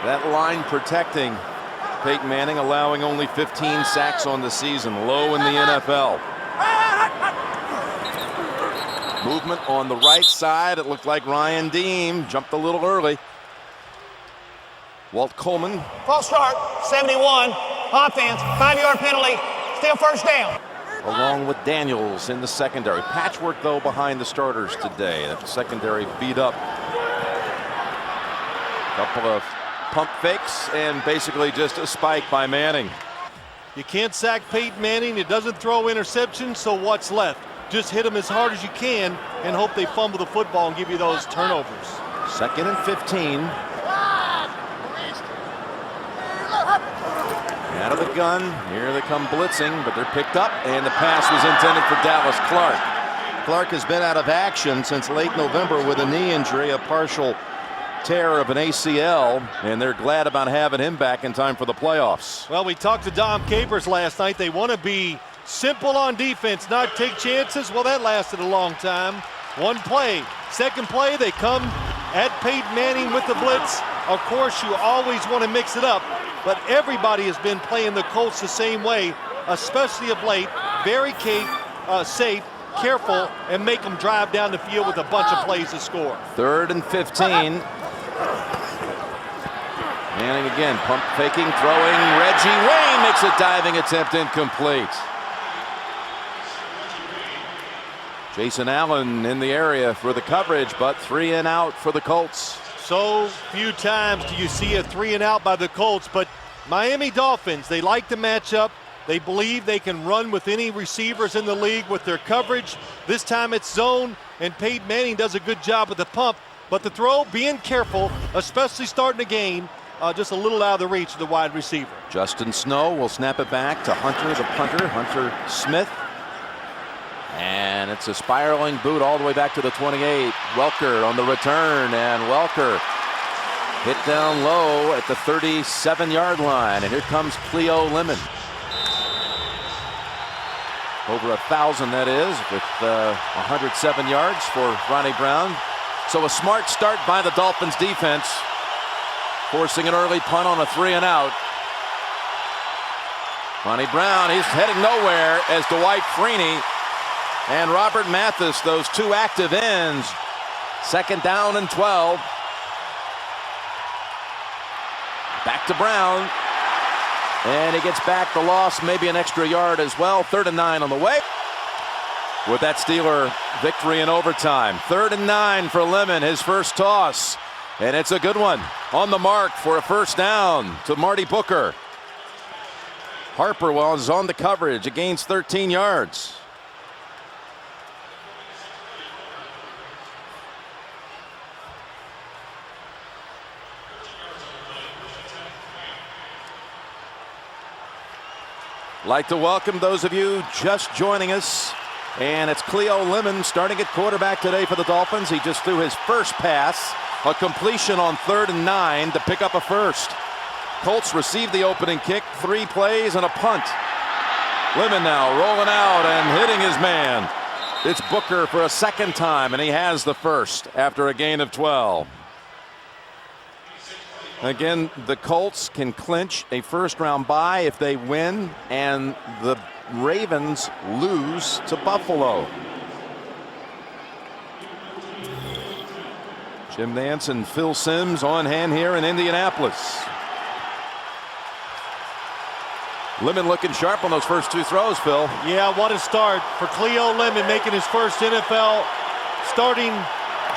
That line protecting Peyton Manning, allowing only 15 sacks on the season, low in the NFL. Movement on the right side. It looked like Ryan Deem jumped a little early. Walt Coleman. False start, 71. Offense, 5-yard penalty. Still first down. Along with Daniels in the secondary. Patchwork, though, behind the starters today. That secondary beat up. Couple of pump fakes and basically just a spike by Manning. You can't sack Peyton Manning. It doesn't throw interceptions, so what's left? Just hit them as hard as you can and hope they fumble the football and give you those turnovers. 2nd and 15. Out of the gun. Here they come blitzing, but they're picked up, and the pass was intended for Dallas Clark. Clark has been out of action since late November with a knee injury, a partial tear of an ACL, and they're glad about having him back in time for the playoffs. Well, we talked to Dom Capers last night. They want to be simple on defense, not take chances. Well, that lasted a long time. One play. Second play, they come at Peyton Manning with the blitz. Of course, you always want to mix it up, but everybody has been playing the Colts the same way, especially of late. Very safe, careful, and make them drive down the field with a bunch of plays to score. 3rd and 15. Manning again, pump faking, throwing. Reggie Wayne makes a diving attempt incomplete. Jason Allen in the area for the coverage, but 3 and out for the Colts. So few times do you see a 3 and out by the Colts, but Miami Dolphins, they like to match up. They believe they can run with any receivers in the league with their coverage. This time it's zone, and Peyton Manning does a good job with the pump, but the throw, being careful, especially starting a game, just a little out of the reach of the wide receiver. Justin Snow will snap it back to Hunter, the punter, Hunter Smith. And it's a spiraling boot all the way back to the 28. Welker on the return, and Welker hit down low at the 37-yard line. And here comes Cleo Lemon. Over 1,000, that is, with 107 yards for Ronnie Brown. So a smart start by the Dolphins defense, forcing an early punt on a 3 and out. Ronnie Brown, he's heading nowhere as Dwight Freeney and Robert Mathis, those two active ends. 2nd down and 12. Back to Brown. And he gets back the loss, maybe an extra yard as well. 3rd and 9 on the way. With that Steeler victory in overtime. 3rd and 9 for Lemon, his first toss. And it's a good one. On the mark for a first down to Marty Booker. Harper was on the coverage. It gains 13 yards. Like to welcome those of you just joining us. And it's Cleo Lemon starting at quarterback today for the Dolphins. He just threw his first pass, a completion on 3rd and 9 to pick up a first. Colts received the opening kick, 3 plays and a punt. Lemon now rolling out and hitting his man. It's Booker for a 2nd time, and he has the first after a gain of 12. Again, the Colts can clinch a first-round bye if they win, and the Ravens lose to Buffalo. Jim Nantz and Phil Simms on hand here in Indianapolis. Lemon looking sharp on those first 2 throws, Phil. Yeah, what a start for Cleo Lemon, making his first NFL starting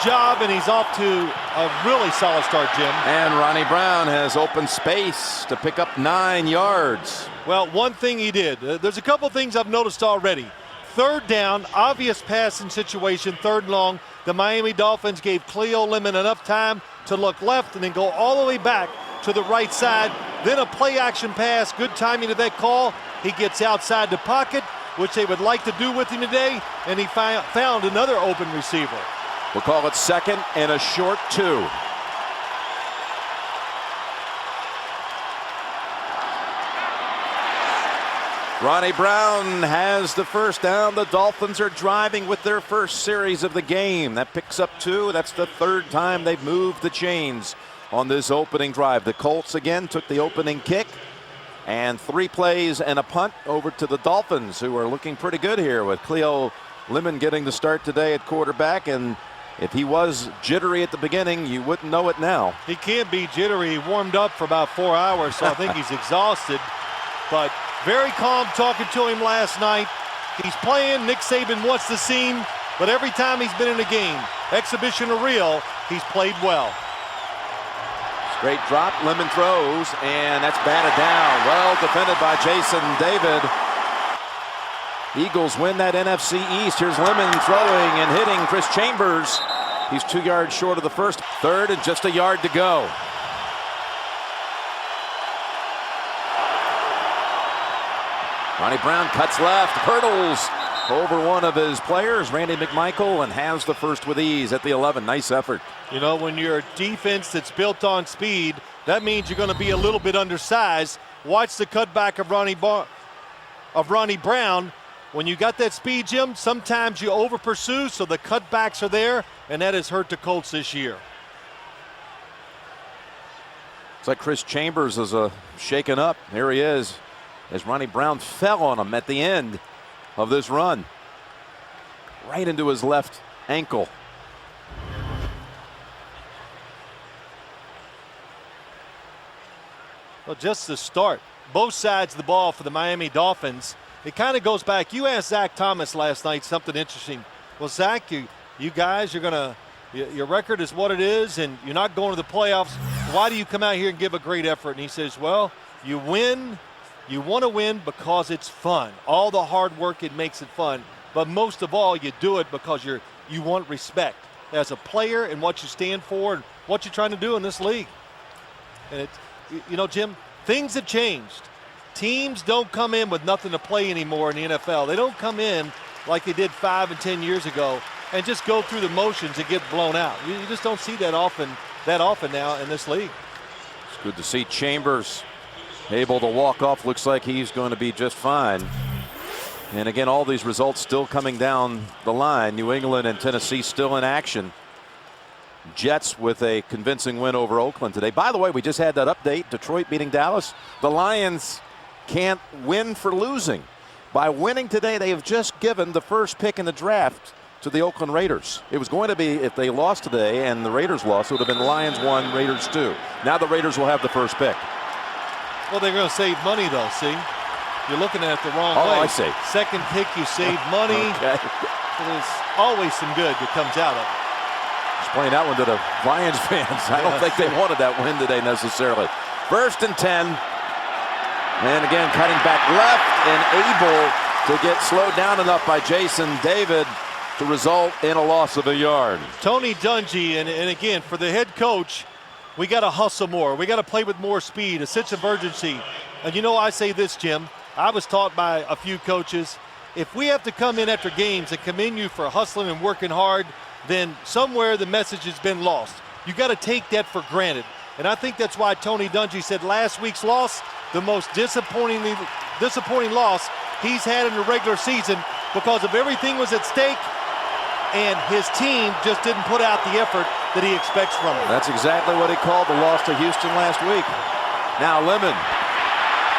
job, and he's off to a really solid start, Jim. And Ronnie Brown has open space to pick up 9 yards. Well, one thing he did, there's a couple things I've noticed already. 3rd down, obvious passing situation, 3rd and long. The Miami Dolphins gave Cleo Lemon enough time to look left and then go all the way back to the right side. Then a play action pass, good timing of that call. He gets outside the pocket, which they would like to do with him today, and he found another open receiver. We'll call it 2nd and a short 2. Ronnie Brown has the first down. The Dolphins are driving with their first series of the game. That picks up 2. That's the 3rd time they've moved the chains. on this opening drive. The Colts again took the opening kick, and 3 plays and a punt over to the Dolphins, who are looking pretty good here with Cleo Lemon getting the start today at quarterback. And if he was jittery at the beginning, you wouldn't know it now. He can't be jittery. He warmed up for about 4 hours, so I think he's exhausted. But very calm talking to him last night. He's playing. Nick Saban wants the scene, but every time he's been in a game, exhibition or real, he's played well. Straight drop, Lemon throws, and that's batted down. Well defended by Jason David. Eagles win that NFC East. Here's Lemon throwing and hitting Chris Chambers. He's 2 yards short of the first. Third and just a yard to go. Ronnie Brown cuts left, hurdles over one of his players, Randy McMichael, and has the first with ease at the 11. Nice effort. You know, when you're a defense that's built on speed, that means you're going to be a little bit undersized. Watch the cutback of Ronnie Brown. When you got that speed, Jim, sometimes you over pursue, so the cutbacks are there, and that has hurt the Colts this year. It's like Chris Chambers is shaken up. Here he is, as Ronnie Brown fell on him at the end of this run, right into his left ankle. Well, just the start. Both sides of the ball for the Miami Dolphins. It kind of goes back. You asked Zach Thomas last night something interesting. Well, Zach, you guys, your record is what it is, and you're not going to the playoffs. Why do you come out here and give a great effort? And he says, well, you win. You want to win because it's fun. All the hard work, it makes it fun. But most of all, you do it because you want respect as a player and what you stand for and what you're trying to do in this league. And you know, Jim, things have changed. Teams don't come in with nothing to play anymore in the NFL. They don't come in like they did 5 and 10 years ago and just go through the motions and get blown out. You just don't see that often now in this league. It's good to see Chambers able to walk off. Looks like he's going to be just fine. And again, all these results still coming down the line. New England and Tennessee still in action. Jets with a convincing win over Oakland today. By the way, we just had that update. Detroit beating Dallas. The Lions can't win for losing. By winning today, they have just given the first pick in the draft to the Oakland Raiders. It was going to be, if they lost today and the Raiders lost, it would have been Lions 1, Raiders 2. Now the Raiders will have the first pick. Well, they're going to save money, though, see? You're looking at it the wrong way. Oh, I see. Second pick, you save money. Okay. So there's always some good that comes out of it. Just playing that one to the Lions fans. I don't think they wanted that win today necessarily. First and 10. And again, cutting back left and able to get slowed down enough by Jason David to result in a loss of a yard. Tony Dungy, and again, for the head coach, we got to hustle more. We got to play with more speed, a sense of urgency. And you know, I say this, Jim, I was taught by a few coaches, if we have to come in after games and commend you for hustling and working hard, then somewhere the message has been lost. You got to take that for granted. And I think that's why Tony Dungy said last week's loss, the most disappointing loss he's had in the regular season, because of everything was at stake and his team just didn't put out the effort that he expects from him. That's exactly what he called the loss to Houston last week. Now Lemon,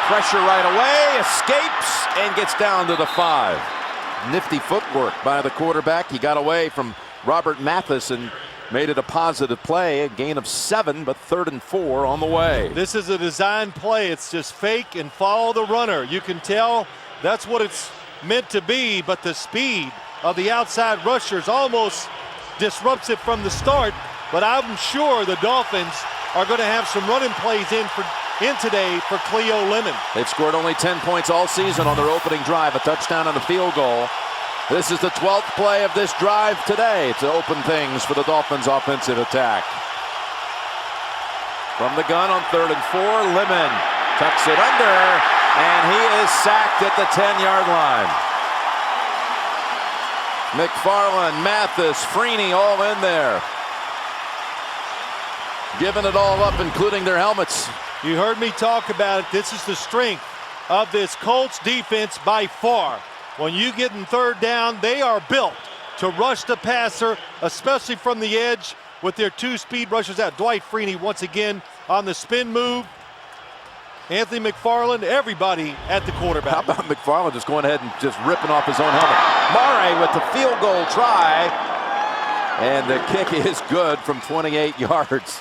pressure right away, escapes and gets down to the 5. Nifty footwork by the quarterback. He got away from Robert Mathis and made it a positive play. A gain of 7, but 3rd and 4 on the way. This is a design play. It's just fake and follow the runner. You can tell that's what it's meant to be, but the speed of the outside rushers almost disrupts it from the start. But I'm sure the Dolphins are going to have some running plays in today for Cleo Lemon. They've scored only 10 points all season on their opening drive, a touchdown and a field goal. This is the 12th play of this drive today to open things for the Dolphins' offensive attack. From the gun on 3rd and 4, Lemon tucks it under, and he is sacked at the 10-yard line. McFarland, Mathis, Freeney all in there, giving it all up, including their helmets. You heard me talk about it. This is the strength of this Colts defense by far. When you get in 3rd down, they are built to rush the passer, especially from the edge. with their 2 speed rushers out. Dwight Freeney once again on the spin move. Anthony McFarland, everybody at the quarterback. How about McFarland just going ahead and just ripping off his own helmet? Murray with the field goal try. And the kick is good from 28 yards.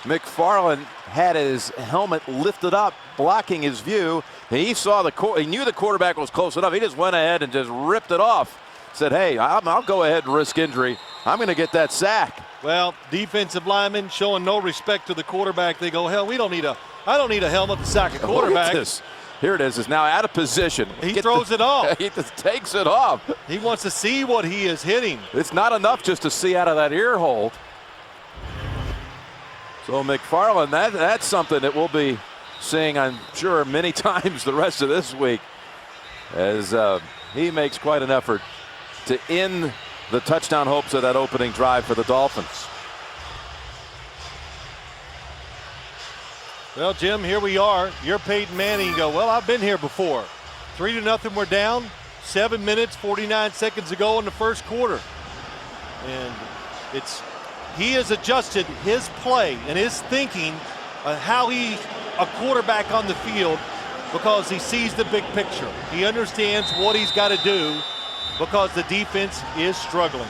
McFarland had his helmet lifted up, blocking his view. He saw he knew the quarterback was close enough. He just went ahead and just ripped it off. Said, hey, I'll go ahead and risk injury. I'm going to get that sack. Well, defensive linemen showing no respect to the quarterback. They go, hell, I don't need a helmet to sack a quarterback. Look at this. Here it is. It's now out of position. He throws it off. He just takes it off. He wants to see what he is hitting. It's not enough just to see out of that ear hole. So McFarland, that's something that we'll be seeing, I'm sure, many times the rest of this week, as he makes quite an effort to end the touchdown hopes of that opening drive for the Dolphins. Well, Jim, here we are. You're Peyton Manning. You go, well, I've been here before. 3-0, we're down. 7 minutes, 49 seconds to go in the first quarter. And he has adjusted his play and his thinking on how he's a quarterback on the field because he sees the big picture. He understands what he's got to do because the defense is struggling.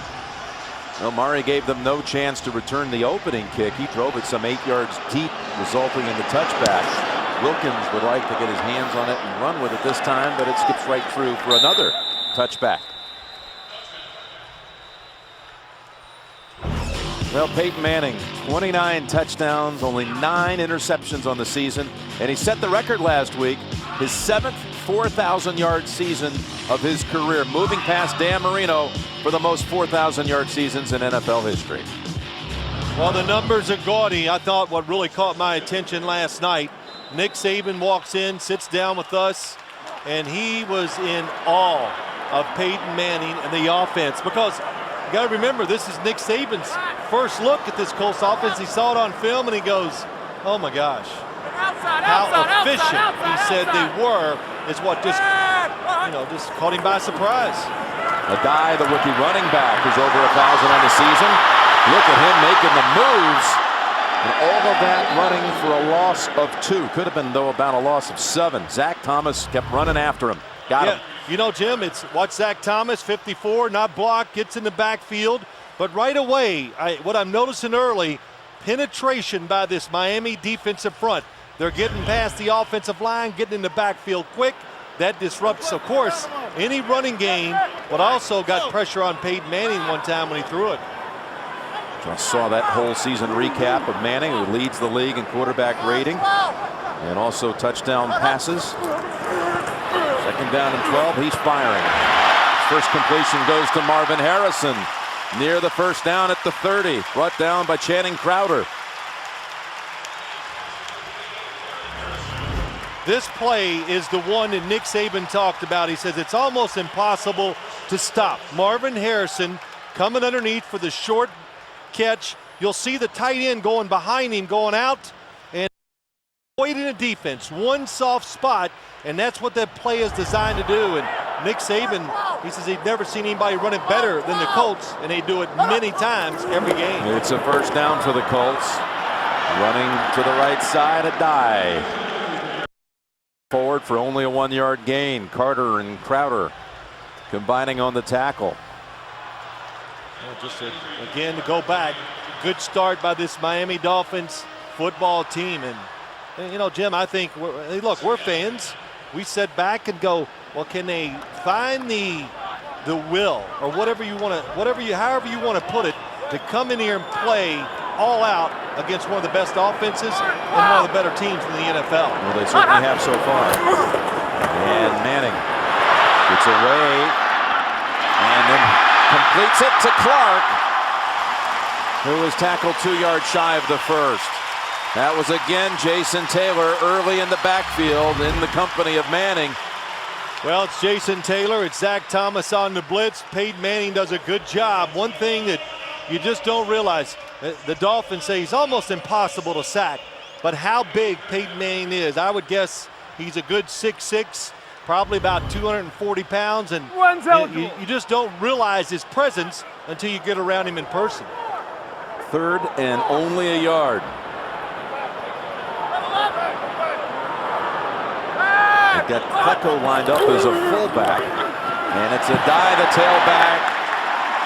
Well, Murray gave them no chance to return the opening kick. He drove it some 8 yards deep, resulting in the touchback. Wilkins would like to get his hands on it and run with it this time, but it skips right through for another touchback. Well, Peyton Manning, 29 touchdowns, only 9 interceptions on the season, and he set the record last week, his 7th 4,000-yard season of his career, moving past Dan Marino for the most 4,000-yard seasons in NFL history. Well, the numbers are gaudy. I thought what really caught my attention last night, Nick Saban walks in, sits down with us, and he was in awe of Peyton Manning and the offense because you got to remember, this is Nick Saban's first look at this Colts offense. He saw it on film and he goes, oh my gosh, how efficient he said they were is what just caught him by surprise. Adai, the rookie running back, is over 1,000 on the season. Look at him making the moves. And all of that running for a loss of 2. Could have been, though, about a loss of 7. Zach Thomas kept running after him. Got him. You know, Jim, watch Zach Thomas, 54, not blocked, gets in the backfield. But right away, what I'm noticing early, penetration by this Miami defensive front. They're getting past the offensive line, getting in the backfield quick. That disrupts, of course, any running game, but also got pressure on Peyton Manning one time when he threw it. Just saw that whole season recap of Manning, who leads the league in quarterback rating and also touchdown passes. 2nd down and 12, he's firing. First completion goes to Marvin Harrison near the 1st down at the 30, brought down by Channing Crowder. This play is the one that Nick Saban talked about. He says it's almost impossible to stop. Marvin Harrison coming underneath for the short catch. You'll see the tight end going behind him, going out, and avoiding a defense. One soft spot, and that's what that play is designed to do. And Nick Saban, he says he'd never seen anybody run it better than the Colts, and they do it many times every game. It's a 1st down for the Colts. Running to the right side, Adai. Forward for only a 1-yard gain. Carter and Crowder combining on the tackle. Well, again, to go back, good start by this Miami Dolphins football team. And you know, Jim, I think, look, we're fans. We sit back and go, well, can they find the will or whatever you want to, however you want to put it, to come in here and play all out against one of the best offenses and one of the better teams in the NFL. Well, they certainly have so far. And Manning gets away and then completes it to Clark, who was tackled 2 yards shy of the 1st. That was again Jason Taylor early in the backfield in the company of Manning. Well, it's Jason Taylor, it's Zach Thomas on the blitz. Peyton Manning does a good job. One thing that you just don't realize, the Dolphins say he's almost impossible to sack, but how big Peyton Manning is, I would guess he's a good 6'6", probably about 240 pounds, and you just don't realize his presence until you get around him in person. 3rd and only a yard. They've got Klecko lined up as a fullback. And it's a die the tailback,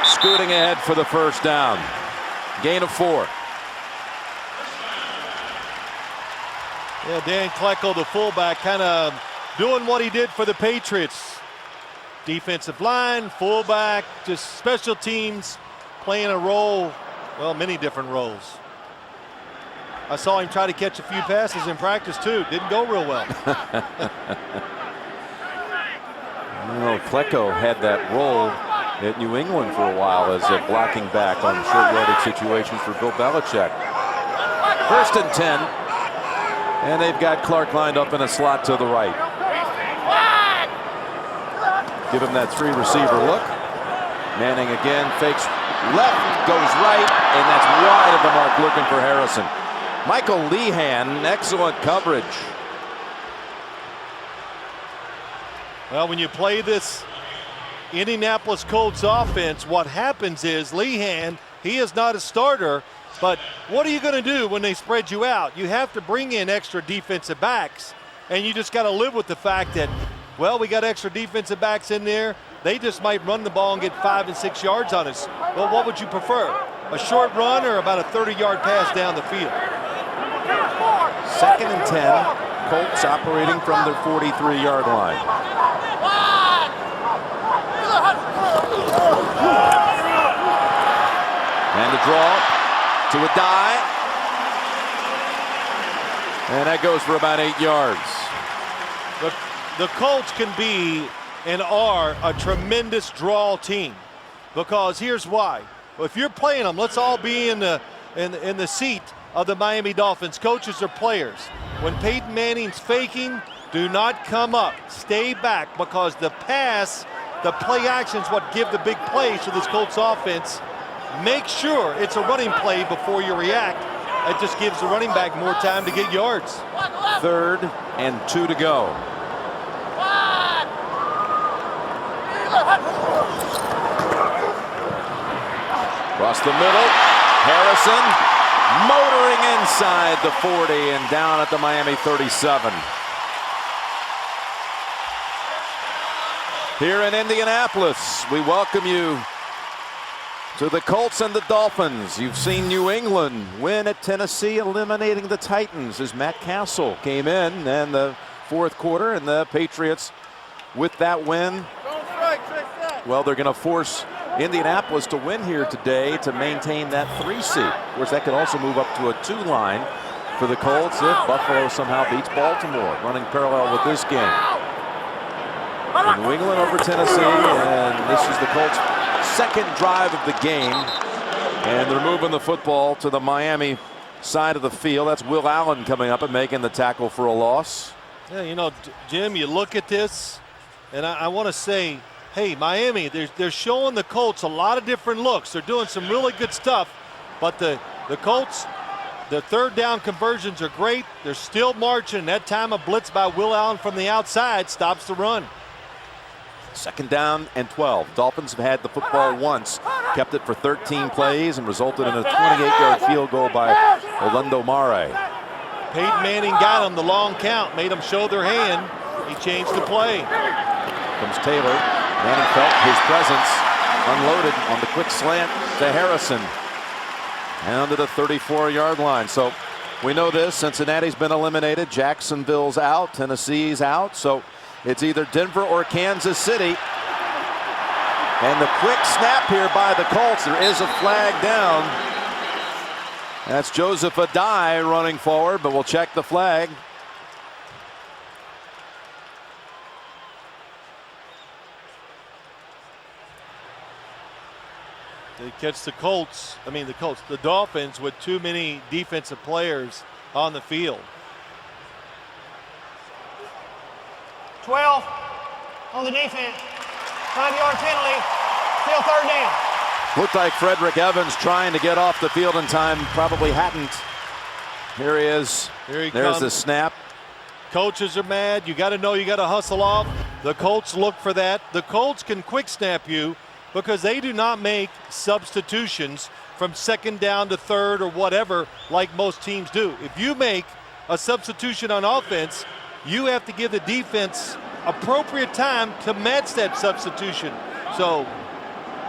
scooting ahead for the first down. Gain of 4. Yeah, Dan Klecko, the fullback, kind of doing what he did for the Patriots. Defensive line, fullback, just special teams, playing a role, well, many different roles. I saw him try to catch a few passes in practice too. Didn't go real well. Well, Klecko had that role at New England for a while as a blocking back on short yardage situations for Bill Belichick. 1st and 10. And they've got Clark lined up in a slot to the right. Give him that 3 receiver look. Manning again fakes left, goes right, and that's wide of the mark, looking for Harrison. Michael Lehan, excellent coverage. Well, when you play this Indianapolis Colts offense, what happens is Lehan, he is not a starter, but what are you going to do when they spread you out? You have to bring in extra defensive backs, and you just got to live with the fact that, well, we got extra defensive backs in there. They just might run the ball and get 5 and 6 yards on us. Well, what would you prefer? A short run or about a 30-yard pass down the field? 2nd and 10. Colts operating from their 43-yard line. And the draw to a die. And that goes for about 8 yards. The Colts can be and are a tremendous draw team, because here's why. Well, if you're playing them, let's all be in the seat of the Miami Dolphins, coaches or players. When Peyton Manning's faking, do not come up. Stay back, because the pass, the play action is what give the big plays to this Colts offense. Make sure it's a running play before you react. It just gives the running back more time to get yards. 3rd and 2 to go. Across the middle, Harrison motoring inside the 40 and down at the Miami 37. Here in Indianapolis, we welcome you to the Colts and the Dolphins. You've seen New England win at Tennessee, eliminating the Titans as Matt Castle came in and the 4th quarter, and the Patriots with that win, well, they're going to force Indianapolis to win here today to maintain that 3 seed. Of course, that could also move up to a 2 line for the Colts if Buffalo somehow beats Baltimore, running parallel with this game. New England over Tennessee, and this is the Colts' 2nd drive of the game, and they're moving the football to the Miami side of the field. That's Will Allen coming up and making the tackle for a loss. Yeah, you know, Jim, you look at this, and I want to say, hey, Miami, they're showing the Colts a lot of different looks. They're doing some really good stuff, but the Colts, the 3rd down conversions are great. They're still marching. That time a blitz by Will Allen from the outside stops the run. 2nd down and 12. Dolphins have had the football once, kept it for 13 plays, and resulted in a 28-yard field goal by Orlando Mare. Peyton Manning got him the long count, made them show their hand. He changed the play. Comes Taylor. Manning felt his presence, unloaded on the quick slant to Harrison. And under the 34-yard line. So we know this. Cincinnati's been eliminated. Jacksonville's out. Tennessee's out. So it's either Denver or Kansas City. And the quick snap here by the Colts. There is a flag down. That's Joseph Adai running forward, but we'll check the flag. They catch the Dolphins with too many defensive players on the field. 12 on the defense. 5-yard penalty. Still 3rd down. Looked like Frederick Evans trying to get off the field in time. Probably hadn't. Here he is. Here he There's comes. the snap. Coaches are mad. You got to know you got to hustle off. The Colts look for that. The Colts can quick snap you because they do not make substitutions from second down to third or whatever, like most teams do. If you make a substitution on offense, you have to give the defense appropriate time to match that substitution. So,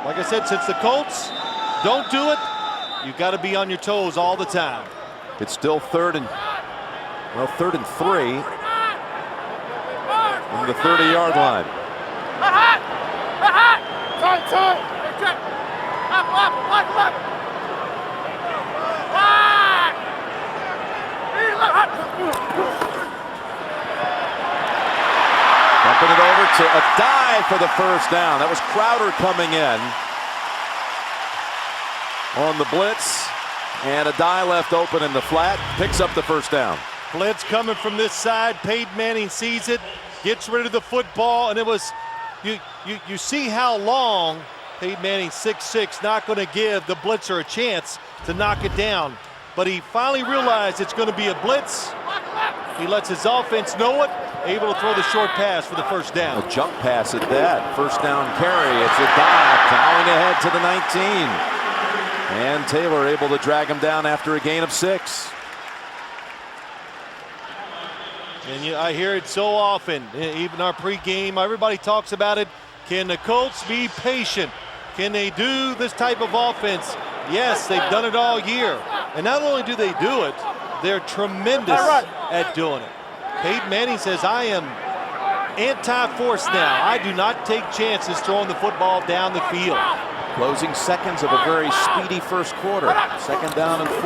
like I said, since the Colts don't do it, you've got to be on your toes all the time. It's still third and 3 from the 30-yard line. Bumping it over to a dive for the first down. That was Crowder coming in on the blitz, and a dive left open in the flat, picks up the first down. Blitz coming from this side. Peyton Manning sees it, gets rid of the football, and it was, you see how long Peyton Manning, 6'6", not going to give the blitzer a chance to knock it down. But he finally realized it's going to be a blitz. He lets his offense know it, able to throw the short pass for the first down. A jump pass at that. First down carry. It's a dive, plowing ahead to the 19. And Taylor able to drag him down after a gain of 6. And I hear it so often, even our pregame, everybody talks about it. Can the Colts be patient? Can they do this type of offense? Yes, they've done it all year. And not only do they do it, they're tremendous at doing it. Peyton Manning says, I am anti-force now. I do not take chances throwing the football down the field. Closing seconds of a very speedy first quarter. Second down and 4.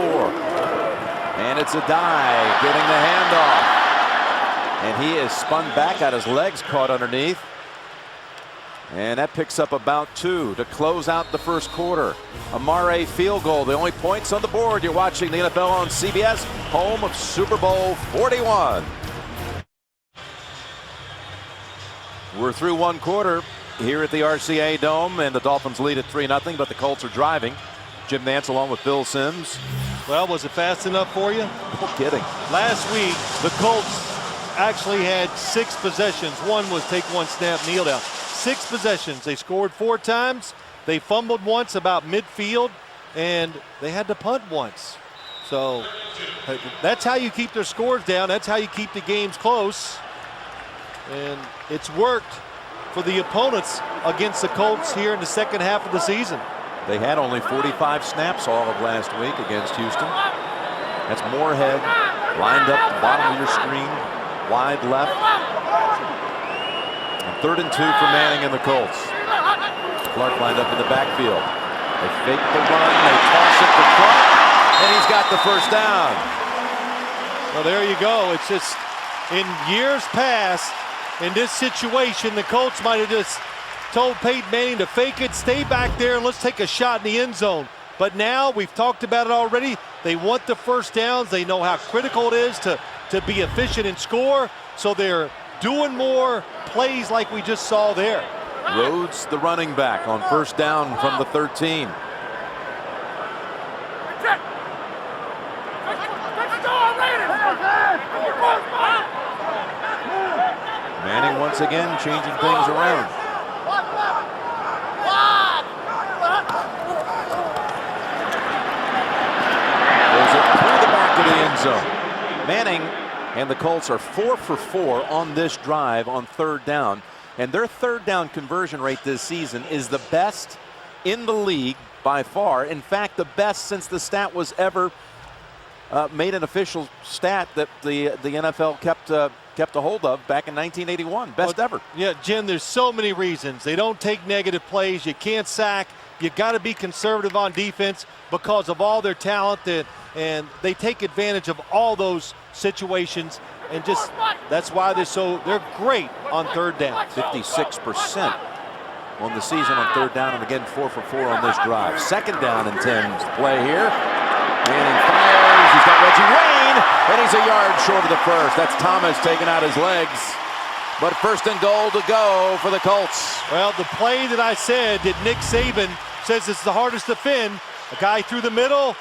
And it's a dive, getting the handoff. And he is spun back, got his legs caught underneath. And that picks up about 2 to close out the first quarter. Amare field goal, the only points on the board. You're watching the NFL on CBS, home of Super Bowl 41. We're through one quarter here at the RCA Dome, and the Dolphins lead at 3-0, but the Colts are driving. Jim Nance along with Bill Sims. Well, was it fast enough for you? No kidding. Last week, the Colts actually had 6 possessions. One was take one snap, kneel down. 6 possessions. They scored 4 times. They fumbled once about midfield, and they had to punt once. So that's how you keep their scores down. That's how you keep the games close. And it's worked for the opponents against the Colts here in the second half of the season. They had only 45 snaps all of last week against Houston. That's Moorhead lined up the bottom of your screen, wide left. And 3rd and 2 for Manning and the Colts. Clark lined up in the backfield. They fake the run, they toss it to Clark, and he's got the first down. Well, there you go. It's just in years past, in this situation, the Colts might have just told Peyton Manning to fake it, stay back there, and let's take a shot in the end zone. But now, we've talked about it already, they want the first downs. They know how critical it is to be efficient and score, so they're doing more plays like we just saw there. Rhodes, the running back, on first down from the 13. Manning once again changing things around. Goes it through the back of the end zone. Manning and the Colts are 4 for 4 on this drive on 3rd down. And their 3rd down conversion rate this season is the best in the league by far. In fact, the best since the stat was ever made an official stat that the NFL kept a hold of back in 1981. Best ever. Yeah, Jim, there's so many reasons. They don't take negative plays. You can't sack. You got to be conservative on defense because of all their talent, and they take advantage of all those situations. And just that's why they're great on 3rd down. 56% on the season on 3rd down, and again 4 for 4 on this drive. 2nd down and 10 to play here. Manning fires. He's got Reggie Wayne, and he's a yard short of the first. That's Thomas taking out his legs. But 1st and goal to go for the Colts. Well, the play that I said that Nick Saban says it's the hardest to defend, a guy through the middle,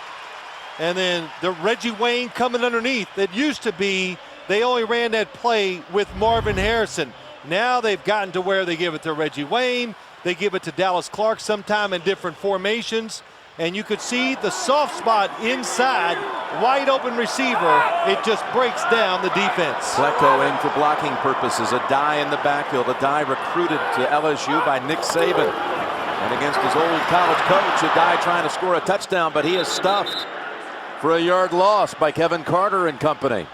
and then the Reggie Wayne coming underneath. It used to be they only ran that play with Marvin Harrison. Now they've gotten to where they give it to Reggie Wayne. They give it to Dallas Clark sometime in different formations. and you could see the soft spot inside, wide open receiver. It just breaks down the defense. Klecko in for blocking purposes. A die in the backfield. A die recruited to LSU by Nick Saban. And against his old college coach, a die trying to score a touchdown, but he is stuffed for a yard loss by Kevin Carter and company.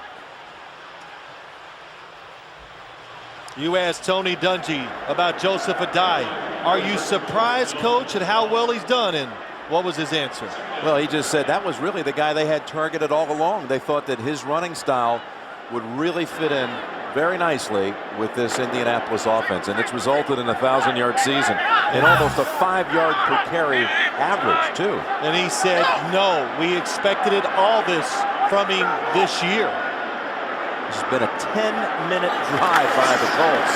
You asked Tony Dungy about Joseph Adai. Are you surprised, Coach, at how well he's done? And what was his answer? Well, he just said that was really the guy they had targeted all along. They thought that his running style would really fit in very nicely with this Indianapolis offense, and it's resulted in a 1,000-yard season and almost a 5-yard per carry average, too. And he said, no, we expected it all this from him this year. This has been a 10-minute drive by the Colts.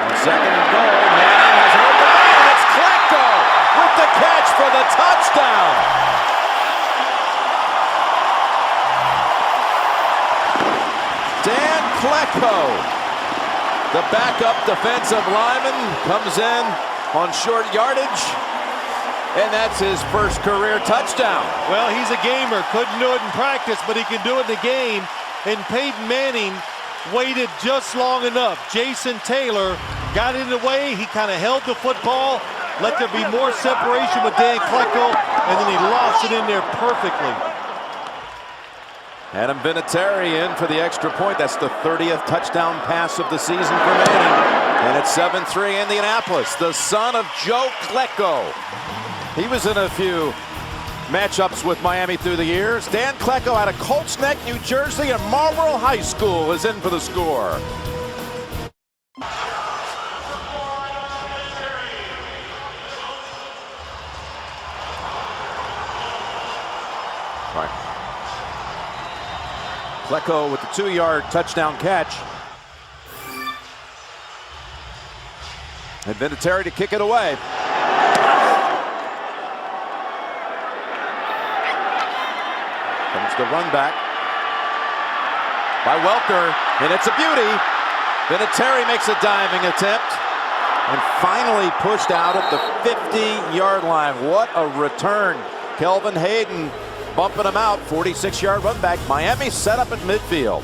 On second and goal, Manning has an open man. It's Klecko with the catch for the touchdown. Dan Klecko, the backup defensive lineman, comes in on short yardage, and that's his first career touchdown. Well, he's a gamer. Couldn't do it in practice, but he can do it in the game. And Peyton Manning waited just long enough. Jason Taylor got in the way. He kind of held the football, let there be more separation with Dan Klecko, and then he lost it in there perfectly. Adam Vinatieri in for the extra point. That's the 30th touchdown pass of the season for Manning. And it's 7-3 Indianapolis. The son of Joe Klecko. He was in a few matchups with Miami through the years. Dan Klecko out of Colts Neck, New Jersey, and Marlboro High School is in for the score. Right. Klecko with the 2-yard touchdown catch. And Vinatieri to kick it away. Comes the run back by Welker, and it's a beauty. Vinatieri makes a diving attempt and finally pushed out at the 50-yard line. What a return. Kelvin Hayden bumping him out. 46-yard run back. Miami set up at midfield.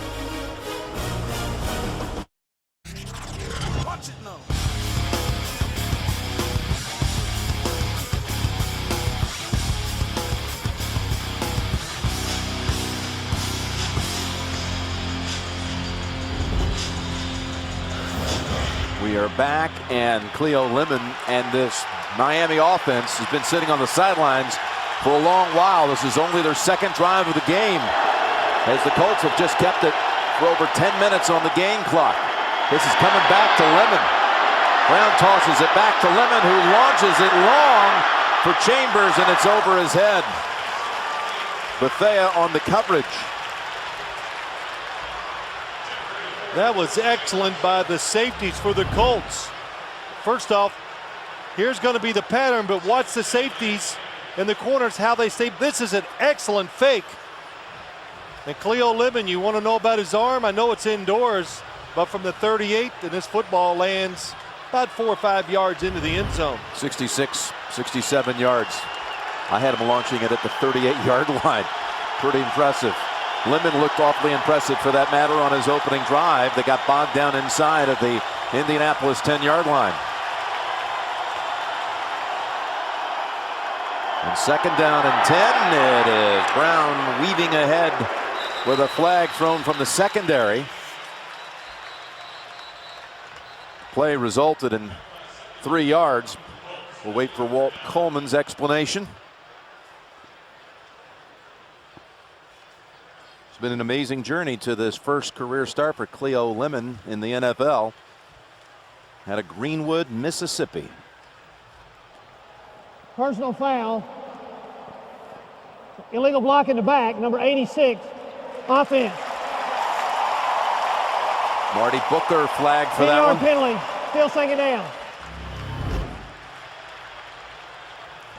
We are back, and Cleo Lemon and this Miami offense has been sitting on the sidelines for a long while. This is only their second drive of the game, as the Colts have just kept it for over 10 minutes on the game clock. This is coming back to Lemon. Brown tosses it back to Lemon, who launches it long for Chambers, and it's over his head. Bethea on the coverage. That was excellent by the safeties for the Colts. First off, here's going to be the pattern, but watch the safeties in the corners, how they stay. This is an excellent fake. And Cleo Lemon, you want to know about his arm? I know it's indoors, but from the 38, and this football lands about 4 or 5 yards into the end zone. 66, 67 yards. I had him launching it at the 38-yard line. Pretty impressive. Lemon looked awfully impressive for that matter on his opening drive. They got bogged down inside of the Indianapolis 10-yard line. And second down and 10, it is Brown weaving ahead with a flag thrown from the secondary. Play resulted in 3 yards. We'll wait for Walt Coleman's explanation. It's been an amazing journey to this first career start for Cleo Lemon in the NFL. Out of Greenwood, Mississippi. Personal foul. Illegal block in the back, number 86. Offense. Marty Booker flagged for that one. 10-yard penalty. Still second down.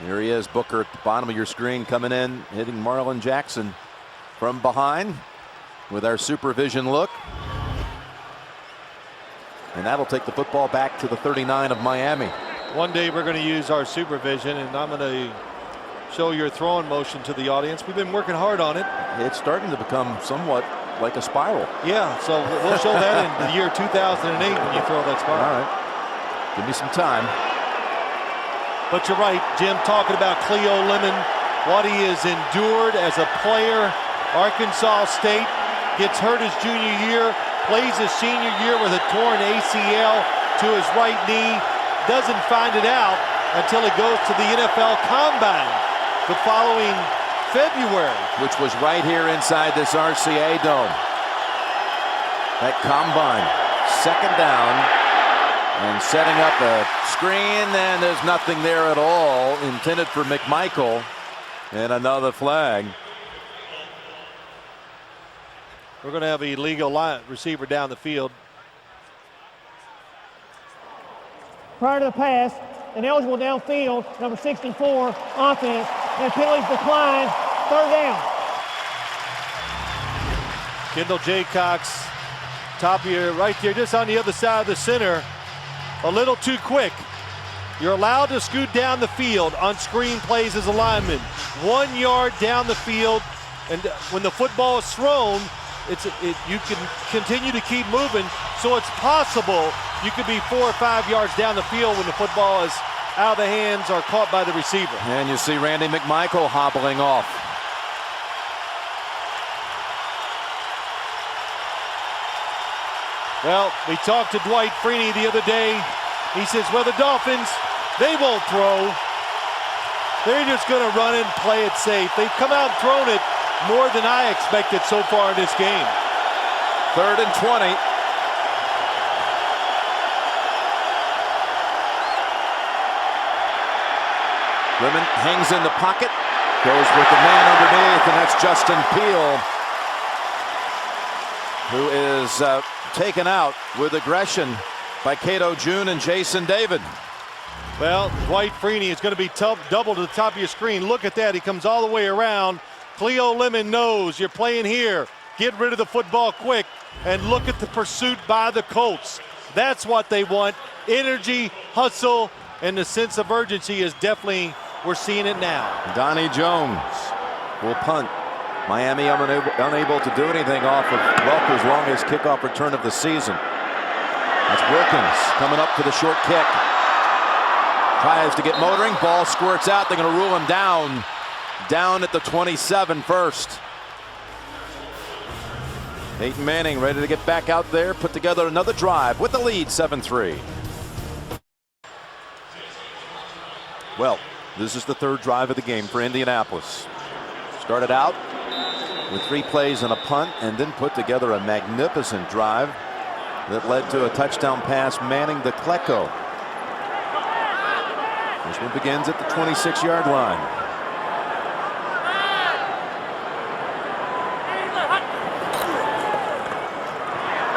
Here he is, Booker at the bottom of your screen, coming in, hitting Marlon Jackson from behind with our supervision look. And that'll take the football back to the 39 of Miami. One day we're going to use our supervision, and I'm going to show your throwing motion to the audience. We've been working hard on it. It's starting to become somewhat like a spiral. Yeah, so we'll show that in the year 2008 when you throw that spiral. All right. Give me some time. But you're right, Jim, talking about Cleo Lemon, what he has endured as a player. Arkansas State gets hurt his junior year, plays his senior year with a torn ACL to his right knee, doesn't find it out until he goes to the NFL Combine the following February. Which was right here inside this RCA Dome. That Combine, second down, and setting up a screen, and there's nothing there at all intended for McMichael, and another flag. We're going to have a illegal receiver down the field. Prior to the pass, ineligible downfield, number 64, offense, and penalties decline, third down. Kendall Jaycox, top of your right there, just on the other side of the center. A little too quick. You're allowed to scoot down the field on screen plays as a lineman. 1 yard down the field, and when the football is thrown, you can continue to keep moving, so it's possible you could be 4 or 5 yards down the field when the football is out of the hands or caught by the receiver. And you see Randy McMichael hobbling off. Well, we talked to Dwight Freeney the other day. He says, well, the Dolphins, they won't throw. They're just going to run it and play it safe. They've come out and thrown it more than I expected so far in this game. 3rd and 20. Lemon hangs in the pocket, goes with the man underneath, and that's Justin Peele, who is taken out with aggression by Cato June and Jason David. Well, Dwight Freeney is going to be double to the top of your screen. Look at that. He comes all the way around. Cleo Lemon knows you're playing here. Get rid of the football quick. And look at the pursuit by the Colts. That's what they want. Energy, hustle, and the sense of urgency is definitely, we're seeing it now. Donnie Jones will punt. Miami unable to do anything off of Welker's longest kickoff return of the season. That's Wilkins coming up for the short kick. Tries to get motoring. Ball squirts out. They're going to rule him down. Down at the 27 first. Peyton Manning ready to get back out there. Put together another drive with the lead 7-3. Well, this is the 3rd drive of the game for Indianapolis. Started out with 3 plays and a punt, and then put together a magnificent drive that led to a touchdown pass. Manning to Klecko. This one begins at the 26-yard line.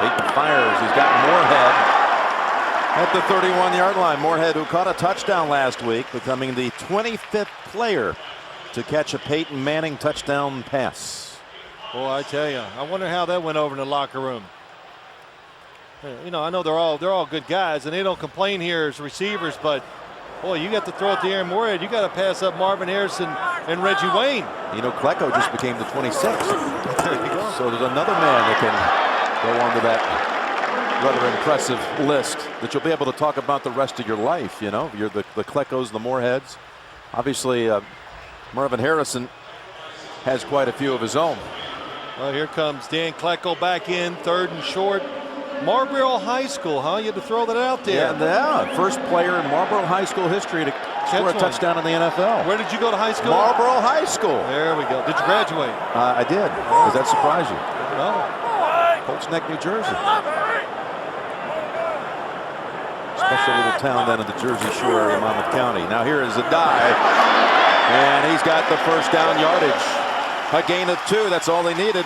Peyton fires. He's got Moorhead at the 31-yard line. Moorhead, who caught a touchdown last week, becoming the 25th player to catch a Peyton Manning touchdown pass. Boy, I tell you, I wonder how that went over in the locker room. You know, I know they're all good guys, and they don't complain here as receivers, but boy, you got to throw it to Aaron Moorhead. You got to pass up Marvin Harrison and Reggie Wayne. You know, Klecko just became the 26th. There you go. So there's another man that can go on to that rather impressive list that you'll be able to talk about the rest of your life. You know, you're the Kleckos, the Moorheads. Obviously, Marvin Harrison has quite a few of his own. Well, here comes Dan Klecko back in, 3rd and short. Marlboro High School, huh? You had to throw that out there. Yeah, first player in Marlboro High School history to score a touchdown in the NFL. Where did you go to high school? Marlboro High School. There we go. Did you graduate? I did. Does that surprise you? No. Colts Neck, New Jersey. Special little town down in the Jersey Shore area, Monmouth County. Now here is a dive, and he's got the first down yardage. A gain of 2. That's all they needed.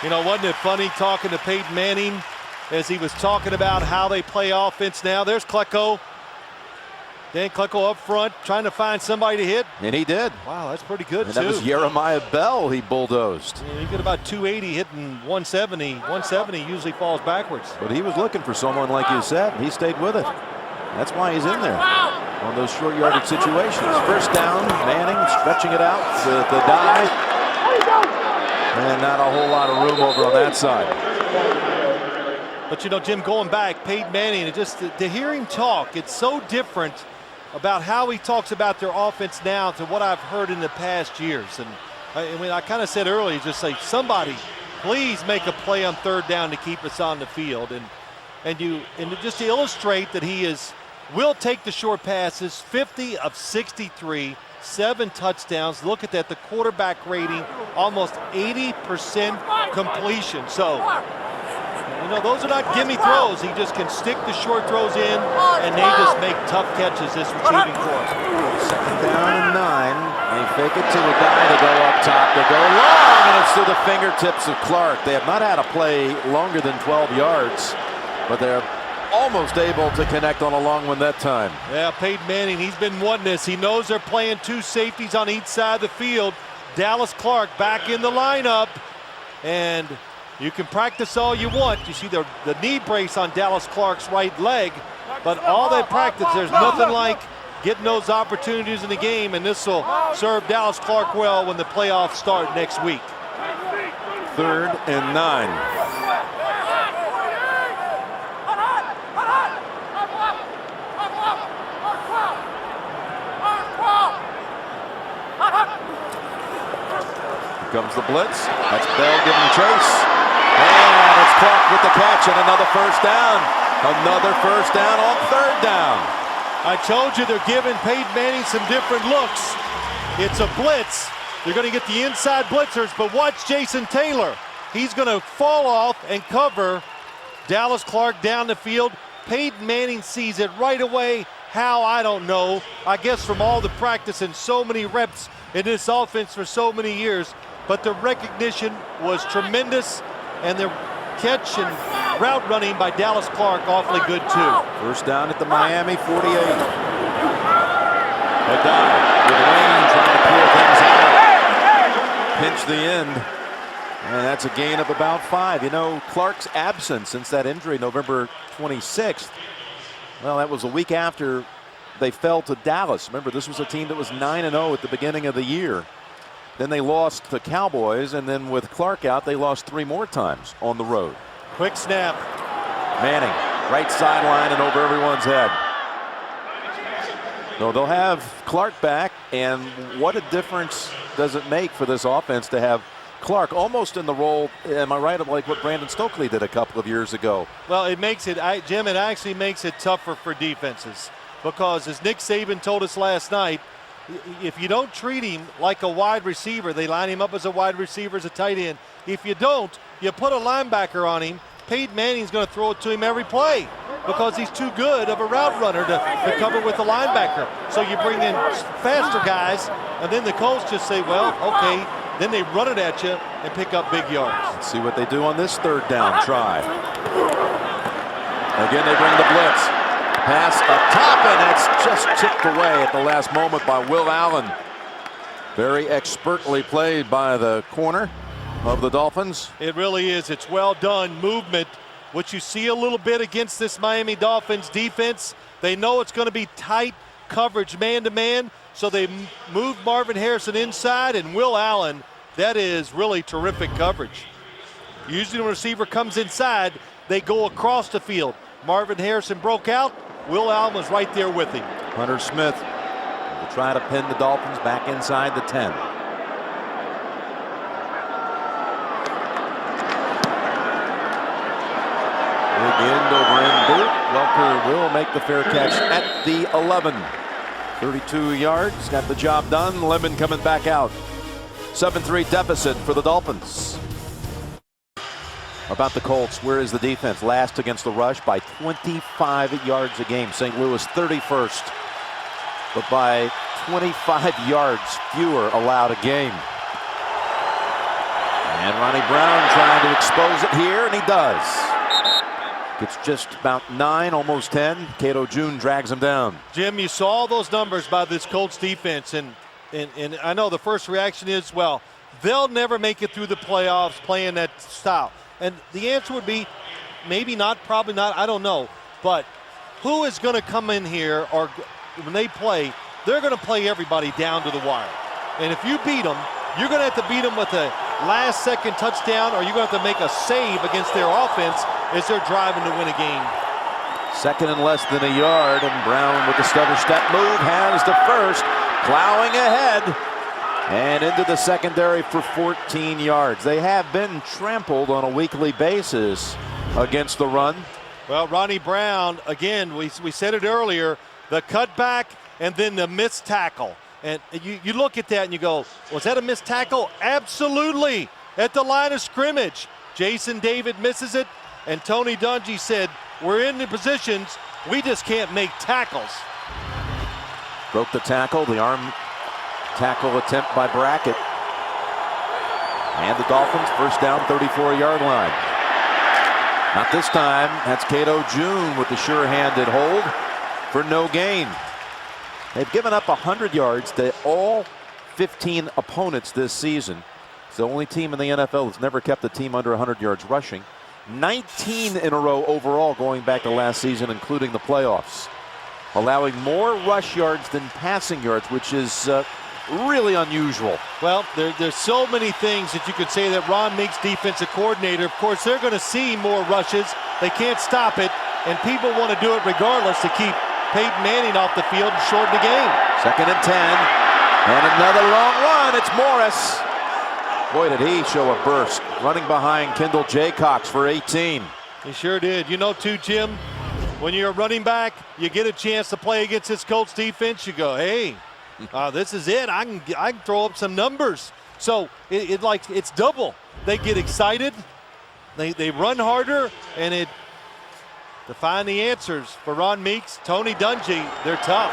You know, wasn't it funny talking to Peyton Manning as he was talking about how they play offense now? There's Klecko. Dan Klecko up front trying to find somebody to hit. And he did. Wow, that's pretty good, and too. That was Jeremiah Bell he bulldozed. Yeah, you get about 280 hitting 170. 170 usually falls backwards. But he was looking for someone, like you said. He stayed with it. That's why he's in there. on those short yardage situations. First down, Manning stretching it out, the dive, and not a whole lot of room over on that side. But you know, Jim, going back, Peyton Manning, just to hear him talk, it's so different about how he talks about their offense now to what I've heard in the past years. And I kind of said earlier, just say, somebody please make a play on third down to keep us on the field. And just to illustrate that he will take the short passes, 50 of 63, 7 touchdowns. Look at that, the quarterback rating, almost 80% completion. So, you know, those are not gimme throws. He just can stick the short throws in, and they just make tough catches, this receiving corps. Second down and 9. They fake it to a guy to go up top. They go long, and it's through the fingertips of Clark. They have not had a play longer than 12 yards, but they're almost able to connect on a long one that time. Yeah, Peyton Manning, he's been wanting this. He knows they're playing 2 safeties on each side of the field. Dallas Clark back in the lineup, and you can practice all you want. You see the knee brace on Dallas Clark's right leg, but all that practice, there's nothing like getting those opportunities in the game, and this will serve Dallas Clark well when the playoffs start next week. 3rd and 9. Here comes the blitz. That's Bell giving chase. And it's Clark with the catch and another first down. Another first down on 3rd down. I told you they're giving Peyton Manning some different looks. It's a blitz. They're going to get the inside blitzers, but watch Jason Taylor. He's going to fall off and cover Dallas Clark down the field. Peyton Manning sees it right away. How, I don't know. I guess from all the practice and so many reps in this offense for so many years. But the recognition was tremendous, and the catch and route running by Dallas Clark awfully good too. First down at the Miami 48. A dive with Wayne trying to clear things out. Pinch the end, and that's a gain of about 5. You know, Clark's absence since that injury November 26th, well, that was a week after they fell to Dallas. Remember, this was a team that was 9-0 at the beginning of the year. Then they lost to Cowboys, and then with Clark out, they lost 3 more times on the road. Quick snap. Manning, right sideline and over everyone's head. No, they'll have Clark back, and what a difference does it make for this offense to have Clark almost in the role, am I right, of like what Brandon Stokely did a couple of years ago? Well, it makes it, Jim, it actually makes it tougher for defenses, because as Nick Saban told us last night, if you don't treat him like a wide receiver, they line him up as a wide receiver, as a tight end. If you don't, you put a linebacker on him, Peyton Manning's going to throw it to him every play because he's too good of a route runner to cover with the linebacker. So you bring in faster guys, and then the Colts just say, well, okay, then they run it at you and pick up big yards. Let's see what they do on this 3rd down try. Again, they bring the blitz. Pass up top, and it's just chipped away at the last moment by Will Allen. Very expertly played by the corner of the Dolphins. It really is. It's well done movement, which you see a little bit against this Miami Dolphins defense. They know it's going to be tight coverage man-to-man, so they moved Marvin Harrison inside, and Will Allen, that is really terrific coverage. Usually when a receiver comes inside, they go across the field. Marvin Harrison broke out. Will Allen was right there with him. Hunter Smith will try to pin the Dolphins back inside the 10. Big end over end boot. Welker will make the fair catch at the 11. 32 yards, got the job done. Lemon coming back out. 7-3 deficit for the Dolphins. About the Colts, where is the defense? Last against the rush by 25 yards a game. St. Louis 31st, but by 25 yards fewer allowed a game. And Ronnie Brown trying to expose it here, and he does. Gets just about 9, almost 10. Cato June drags him down. Jim, you saw all those numbers by this Colts defense, and I know the first reaction is, well, they'll never make it through the playoffs playing that style. And the answer would be maybe not, probably not, I don't know. But who is going to come in here or when they play, they're going to play everybody down to the wire. And if you beat them, you're going to have to beat them with a last-second touchdown, or you're going to have to make a save against their offense as they're driving to win a game. Second and less than a yard, and Brown with the stutter step move has the first, plowing ahead and into the secondary for 14 yards. They have been trampled on a weekly basis against the run. Well, Ronnie Brown, again, we said it earlier, the cutback and then the missed tackle. And you look at that and you go, was that a missed tackle? Absolutely. At the line of scrimmage. Jason David misses it, and Tony Dungy said, we're in the positions, we just can't make tackles. Broke the tackle, the arm tackle attempt by Brackett. And the Dolphins first down, 34-yard line. Not this time. That's Cato June with the sure-handed hold for no gain. They've given up 100 yards to all 15 opponents this season. It's the only team in the NFL that's never kept a team under 100 yards rushing. 19 in a row overall going back to last season, including the playoffs. Allowing more rush yards than passing yards, which is really unusual. Well, there's so many things that you could say that Ron Meeks, defensive coordinator, of course, they're going to see more rushes. They can't stop it, and people want to do it regardless to keep Peyton Manning off the field and shorten the game. Second and 10, and another long run. It's Morris. Boy, did he show a burst, running behind Kendall Jaycox for 18. He sure did. You know, too, Jim, when you're a running back, you get a chance to play against this Colts defense, you go, hey, this is it. I can throw up some numbers. So it's double. They get excited, they run harder, and to find the answers for Ron Meeks, Tony Dungy, they're tough.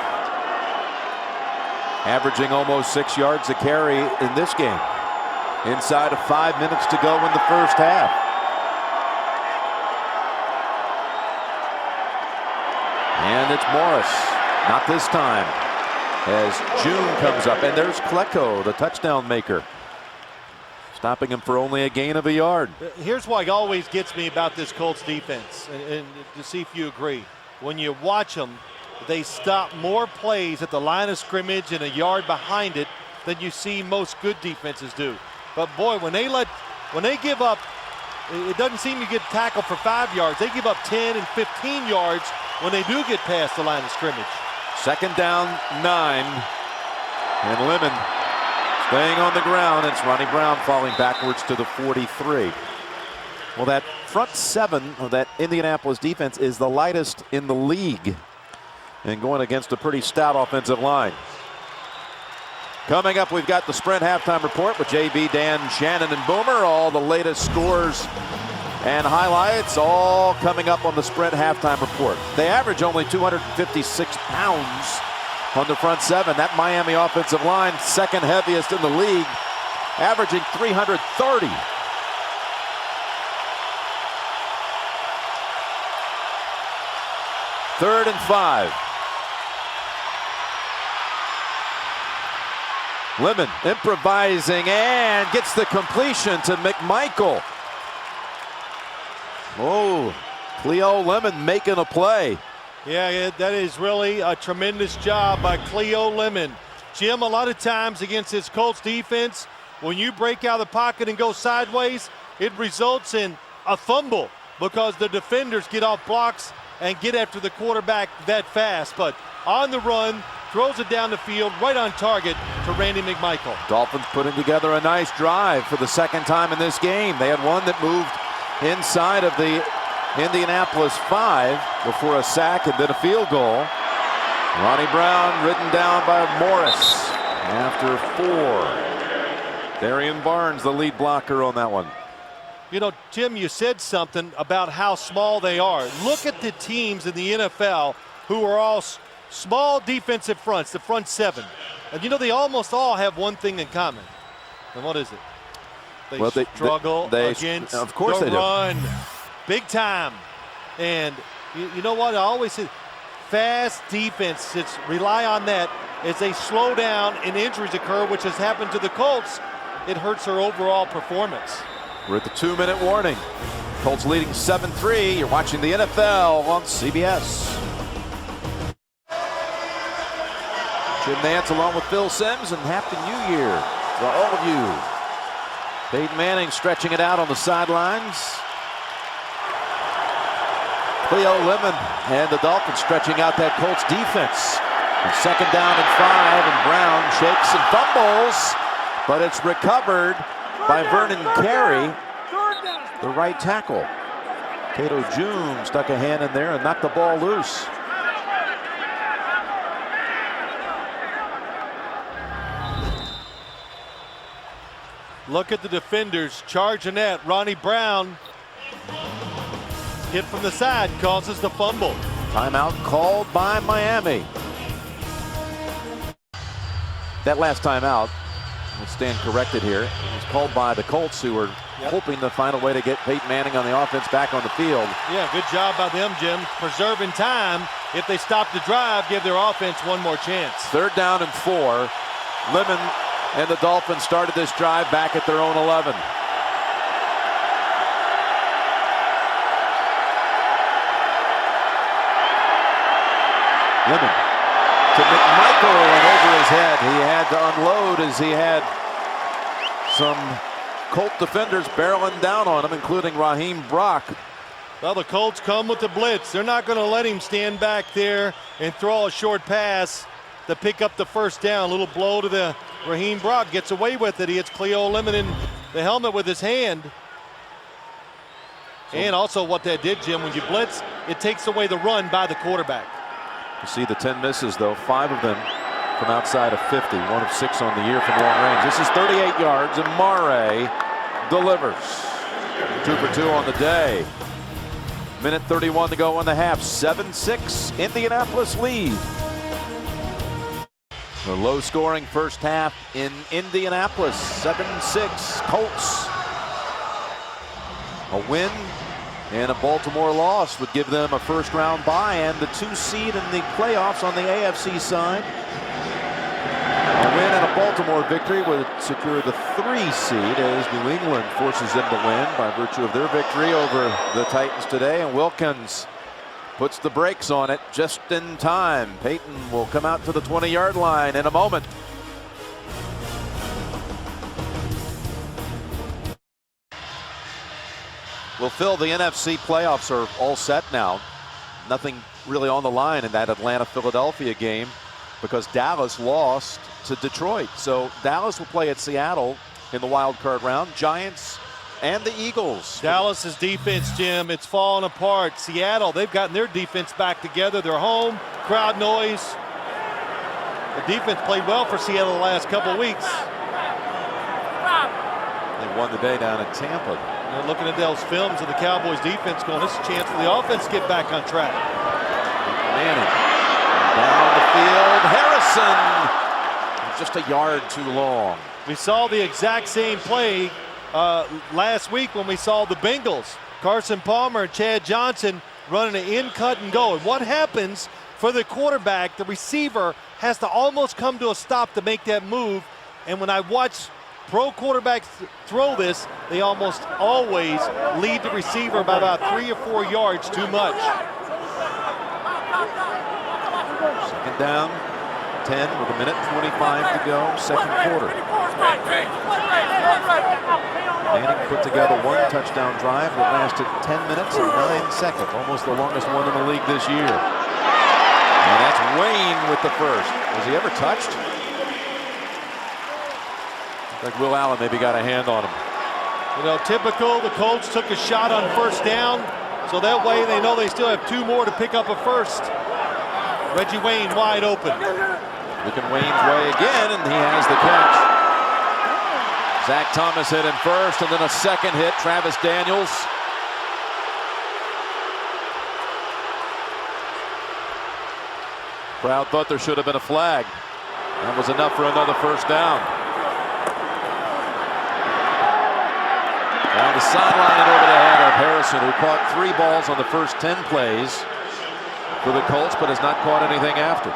Averaging almost 6 yards a carry in this game. Inside of 5 minutes to go in the first half. And it's Morris. Not this time. As June comes up, and there's Klecko, the touchdown maker, stopping him for only a gain of a yard. Here's what always gets me about this Colts defense, and to see if you agree. When you watch them, they stop more plays at the line of scrimmage and a yard behind it than you see most good defenses do. But boy, when they give up, it doesn't seem to get tackled for 5 yards. They give up 10 and 15 yards when they do get past the line of scrimmage. Second down, 9. And Lemon staying on the ground. It's Ronnie Brown falling backwards to the 43. Well, that front seven of that Indianapolis defense is the lightest in the league, and going against a pretty stout offensive line. Coming up, we've got the Sprint halftime report with JB, Dan, Shannon, and Boomer. All the latest scores and highlights all coming up on the Sprint halftime report. They average only 256 pounds on the front seven. That Miami offensive line, second heaviest in the league, averaging 330. Third and 5. Lemon improvising and gets the completion to McMichael. Oh, Cleo Lemon making a play. Yeah, that is really a tremendous job by Cleo Lemon. Jim, a lot of times against this Colts defense, when you break out of the pocket and go sideways, it results in a fumble because the defenders get off blocks and get after the quarterback that fast. But on the run, throws it down the field, right on target to Randy McMichael. Dolphins putting together a nice drive for the second time in this game. They had one that moved inside of the Indianapolis 5 before a sack and then a field goal. Ronnie Brown ridden down by Morris after 4. Darian Barnes, the lead blocker on that one. You know, Jim, you said something about how small they are. Look at the teams in the NFL who are all small defensive fronts, the front seven. And you know, they almost all have one thing in common. And what is it? They struggle against of course the they run. Big time. And you know what? I always say fast defenses rely on that. As they slow down and injuries occur, which has happened to the Colts, it hurts their overall performance. We're at the 2-minute warning. Colts leading 7-3. You're watching the NFL on CBS. Jim Nance along with Phil Simms, and Happy New Year to all of you. Peyton Manning stretching it out on the sidelines. Cleo Lemon and the Dolphins stretching out that Colts defense. And 2nd down and 5, and Brown shakes and fumbles, but it's recovered by Vernon Carey, the right tackle. Cato June stuck a hand in there and knocked the ball loose. Look at the defenders charging at Ronnie Brown. Hit from the side causes the fumble. Timeout called by Miami. That last timeout, will stand corrected here, it was called by the Colts, who were hoping to find a way to get Peyton Manning on the offense back on the field. Yeah, good job by them, Jim. Preserving time. If they stop the drive, give their offense one more chance. 3rd down and 4. Lemon and the Dolphins started this drive back at their own 11. Lemon to McMichael, and over his head. He had to unload as he had some Colt defenders barreling down on him, including Raheem Brock. Well, the Colts come with the blitz. They're not going to let him stand back there and throw a short pass to pick up the 1st down. A little blow to the Raheem Brock, gets away with it. He hits Cleo Lemon in the helmet with his hand. And also what that did, Jim, when you blitz, it takes away the run by the quarterback. You see the 10 misses, though, 5 of them from outside of 50, 1 of 6 on the year from long range. This is 38 yards, and Mare delivers. 2 for 2 on the day. Minute 31 to go in the half. 7-6, Indianapolis lead. The low-scoring first half in Indianapolis. 7-6, Colts. A win and a Baltimore loss would give them a 1st-round bye and the 2 seed in the playoffs on the AFC side. A win and a Baltimore victory would secure the 3 seed as New England forces them to win by virtue of their victory over the Titans today. And Wilkins puts the brakes on it just in time. Peyton will come out to the 20-yard line in a moment. Well, Phil, the NFC playoffs are all set now. Nothing really on the line in that Atlanta-Philadelphia game because Dallas lost to Detroit. So Dallas will play at Seattle in the wild card round. Giants and the Eagles. Dallas's defense, Jim, it's falling apart. Seattle, they've gotten their defense back together. They're home, crowd noise. The defense played well for Seattle the last couple weeks. They won the day down in Tampa. They're looking at those films of the Cowboys defense going, this is a chance for the offense to get back on track. Manning down the field. Harrison just a yard too long. We saw the exact same play last week when we saw the Bengals. Carson Palmer and Chad Johnson running an in, cut, and go. And what happens for the quarterback, the receiver has to almost come to a stop to make that move. And when I watch pro quarterbacks throw this, they almost always lead the receiver by about 3 or 4 yards too much. 2nd down, 10 with a minute 25 to go, 2nd quarter. Manning put together 1 touchdown drive that lasted 10 minutes and 9 seconds, almost the longest one in the league this year. And that's Wayne with the 1st. Was he ever touched? Like Will Allen maybe got a hand on him. You know, typical, the Colts took a shot on 1st down, so that way they know they still have 2 more to pick up a 1st. Reggie Wayne wide open. Looking Wayne's way again, and he has the catch. Zach Thomas hit him 1st, and then a 2nd hit, Travis Daniels. Crowd thought there should have been a flag. That was enough for another 1st down. Down the sideline and over the head of Harrison, who caught 3 balls on the first 10 plays for the Colts, but has not caught anything after.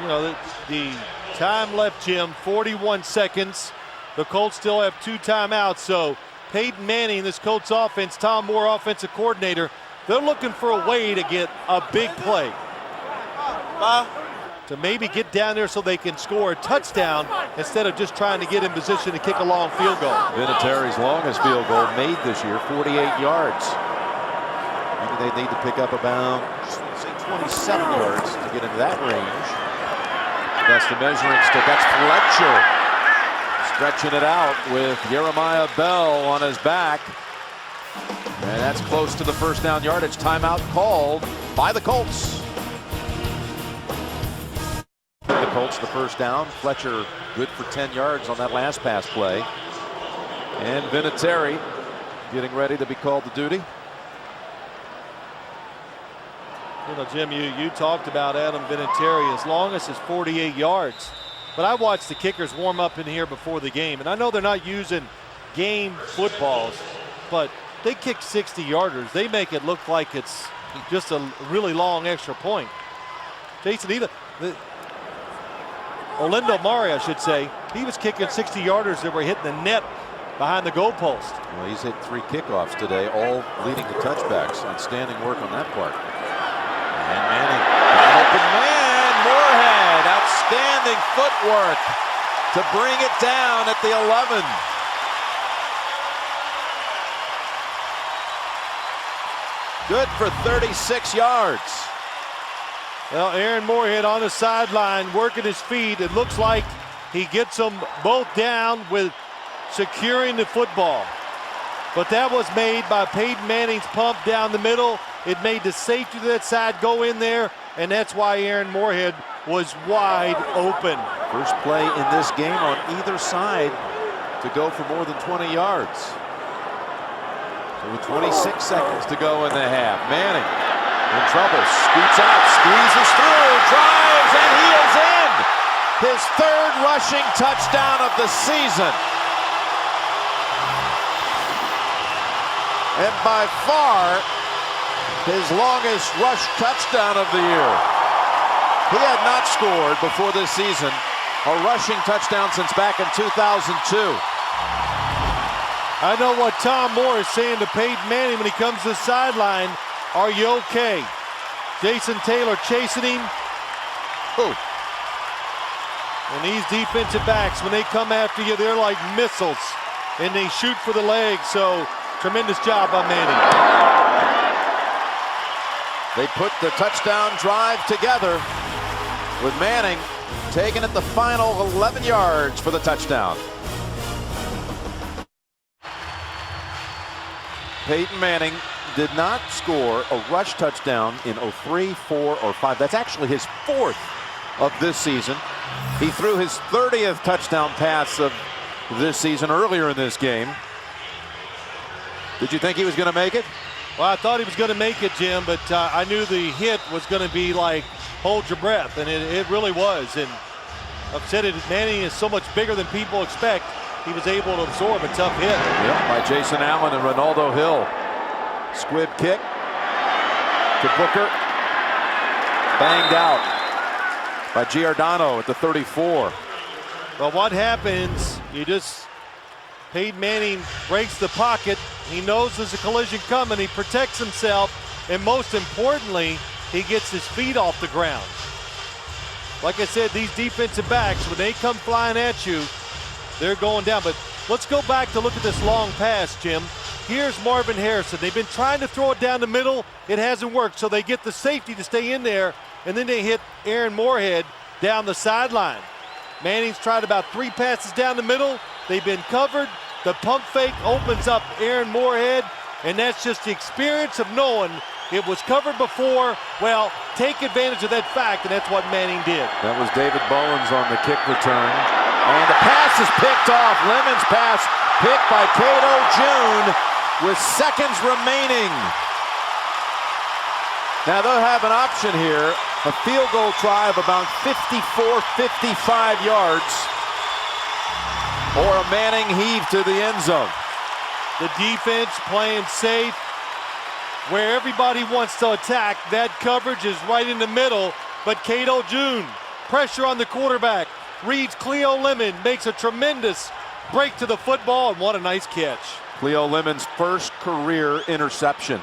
You know, the time left, Jim, 41 seconds. The Colts still have 2 timeouts, so Peyton Manning, this Colts offense, Tom Moore, offensive coordinator, they're looking for a way to get a big play. to maybe get down there so they can score a touchdown instead of just trying to get in position to kick a long field goal. Vinatieri's longest field goal made this year, 48 yards. Maybe they need to pick up about, say, 27 yards to get into that range. That's the measuring stick. That's Fletcher stretching it out with Jeremiah Bell on his back. And that's close to the first down yardage. Timeout called by the Colts. The Colts the first down. Fletcher good for 10 yards on that last pass play. And Vinatieri getting ready to be called to duty. You know, Jim, you talked about Adam Vinatieri. As long as it's 48 yards. But I watched the kickers warm up in here before the game. And I know they're not using game footballs, but they kick 60-yarders. They make it look like it's just a really long extra point. Jason, Orlando Mari, I should say, he was kicking 60-yarders that were hitting the net behind the goalpost. Well, he's hit 3 kickoffs today, all leading to touchbacks. Outstanding work on that part. And Manning, open man, Moorhead, outstanding footwork to bring it down at the 11. Good for 36 yards. Well, Aaron Moorhead on the sideline working his feet. It looks like he gets them both down with securing the football. But that was made by Peyton Manning's pump down the middle. It made the safety to that side go in there, and that's why Aaron Moorhead was wide open. First play in this game on either side to go for more than 20 yards. So with 26 seconds to go in the half, Manning in trouble, scoots out, squeezes through, drives, and he is in! His 3rd rushing touchdown of the season. And by far, his longest rush touchdown of the year. He had not scored before this season a rushing touchdown since back in 2002. I know what Tom Moore is saying to Peyton Manning when he comes to the sideline. Are you okay? Jason Taylor chasing him. Ooh. And these defensive backs, when they come after you, they're like missiles. And they shoot for the legs, so tremendous job by Manning. They put the touchdown drive together with Manning taking it the final 11 yards for the touchdown. Peyton Manning did not score a rush touchdown in 03, 4, or 5. That's actually his 4th of this season. He threw his 30th touchdown pass of this season earlier in this game. Did you think he was going to make it? Well, I thought he was going to make it, Jim, but I knew the hit was going to be like, hold your breath, and it really was. And I've said it, Manning is so much bigger than people expect. He was able to absorb a tough hit. Yep, by Jason Allen and Ronaldo Hill. Squib kick to Booker. Banged out by Giordano at the 34. Well, what happens, Peyton Manning breaks the pocket. He knows there's a collision coming. He protects himself. And most importantly, he gets his feet off the ground. Like I said, these defensive backs, when they come flying at you, they're going down. But let's go back to look at this long pass, Jim. Here's Marvin Harrison. They've been trying to throw it down the middle. It hasn't worked. So they get the safety to stay in there. And then they hit Aaron Moorhead down the sideline. Manning's tried about 3 passes down the middle. They've been covered. The pump fake opens up Aaron Moorhead. And that's just the experience of knowing it was covered before. Well, take advantage of that fact, and that's what Manning did. That was David Bowens on the kick return. And the pass is picked off. Lemon's pass picked by Cato June with seconds remaining. Now they'll have an option here. A field goal try of about 54, 55 yards. Or a Manning heave to the end zone. The defense playing safe. Where everybody wants to attack, that coverage is right in the middle. But Cato June, pressure on the quarterback, reads Cleo Lemon, makes a tremendous break to the football, and what a nice catch. Cleo Lemon's first career interception.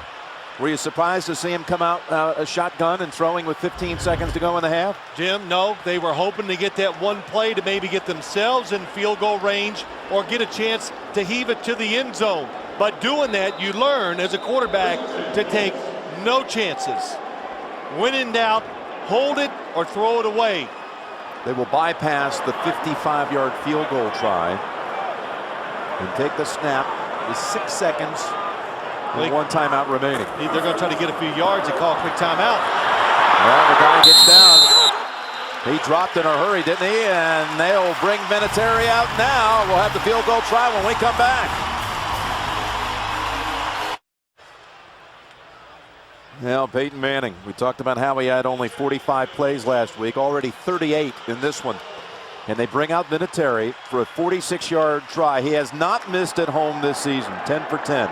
Were you surprised to see him come out a shotgun and throwing with 15 seconds to go in the half? Jim, no. They were hoping to get that one play to maybe get themselves in field goal range or get a chance to heave it to the end zone. But doing that, you learn as a quarterback to take no chances. When in doubt, hold it or throw it away. They will bypass the 55-yard field goal try and take the snap with 6 seconds with one timeout remaining. They're going to try to get a few yards and call a quick timeout. Well, the guy gets down. He dropped in a hurry, didn't he? And they'll bring Vinatieri out now. We'll have the field goal try when we come back. Now, Peyton Manning, we talked about how he had only 45 plays last week, already 38 in this one. And they bring out Vinatieri for a 46-yard try. He has not missed at home this season, 10 for 10.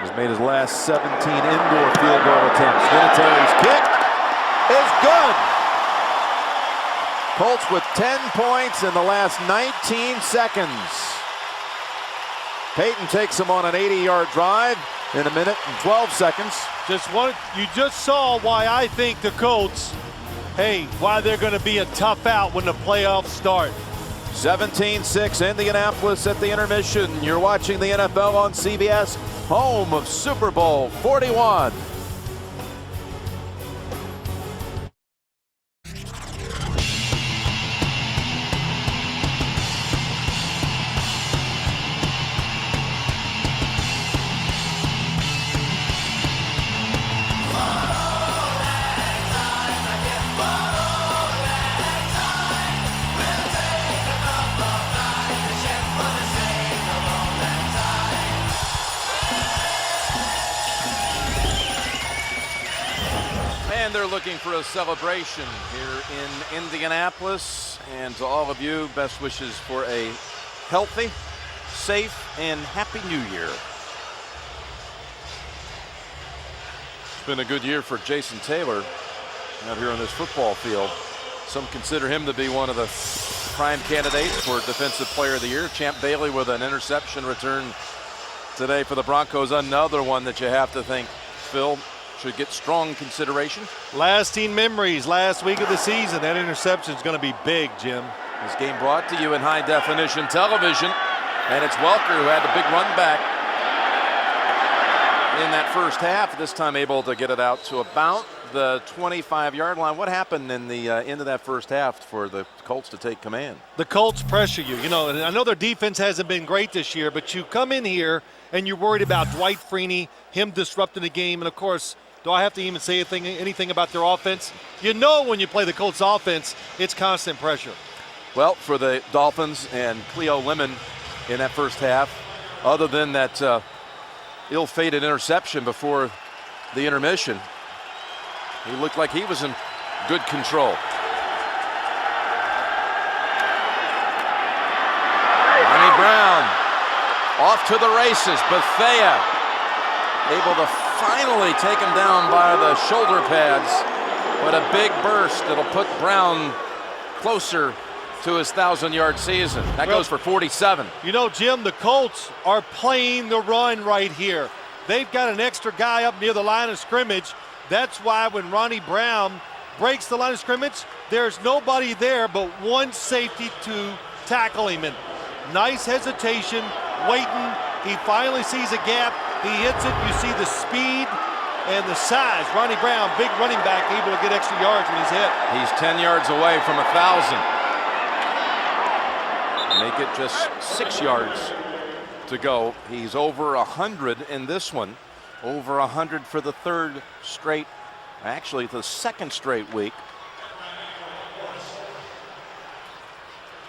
He's made his last 17 indoor field goal attempts. Vinatieri's kick is good. Colts with 10 points in the last 19 seconds. Peyton takes him on an 80-yard drive in a minute and 12 seconds. You just saw why I think the Colts, why they're going to be a tough out when the playoffs start. 17-6 Indianapolis at the intermission. You're watching the NFL on CBS, home of Super Bowl 41. They're looking for a celebration here in Indianapolis, and to all of you, best wishes for a healthy, safe, and happy New Year. It's been a good year for Jason Taylor out here on this football field. Some consider him to be one of the prime candidates for Defensive Player of the Year. Champ Bailey with an interception return today for the Broncos. Another one that you have to think, Phil, should get strong consideration. Lasting memories last week of the season. That interception is going to be big, Jim. This game brought to you in high definition television, and it's Welker who had the big run back in that first half, this time able to get it out to about the 25-yard line. What happened in the end of that first half for the Colts to take command? The Colts pressure you. You know, and I know their defense hasn't been great this year, but you come in here and you're worried about Dwight Freeney, him disrupting the game, and of course, do I have to even say anything about their offense? You know when you play the Colts offense, it's constant pressure. Well, for the Dolphins and Cleo Lemon in that first half, other than that ill-fated interception before the intermission, he looked like he was in good control. Ronnie Brown off to the races. Bethea able to finally take him down by the shoulder pads. What a big burst. It'll put Brown closer to his 1,000-yard season. That goes for 47. You know, Jim, the Colts are playing the run right here. They've got an extra guy up near the line of scrimmage. That's why when Ronnie Brown breaks the line of scrimmage, there's nobody there but one safety to tackle him. And nice hesitation, waiting. He finally sees a gap. He hits it. You see the speed and the size. Ronnie Brown, big running back, able to get extra yards when he's hit. He's 10 yards away from 1,000. Make it just 6 yards to go. He's over 100 in this one. Over 100 for the third straight, actually the second straight week.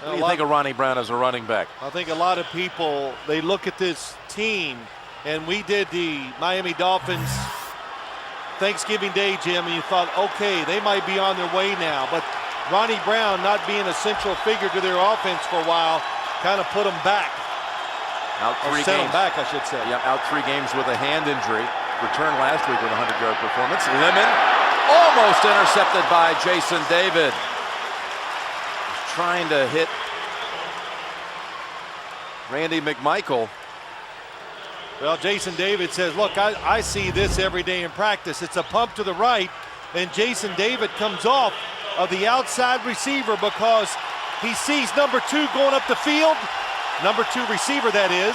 What do you think of Ronnie Brown as a running back? I think a lot of people, they look at this team, and we did the Miami Dolphins Thanksgiving Day, Jim, and you thought, okay, they might be on their way now. But Ronnie Brown not being a central figure to their offense for a while kind of put them back. Out 3 set games. them back, I should say. Yep, out 3 games with a hand injury. Returned last week with a 100-yard performance. Lemon almost intercepted by Jason David. He's trying to hit Randy McMichael. Well, Jason David says, look, I see this every day in practice. It's a pump to the right, and Jason David comes off of the outside receiver because he sees number 2 going up the field, number 2 receiver that is,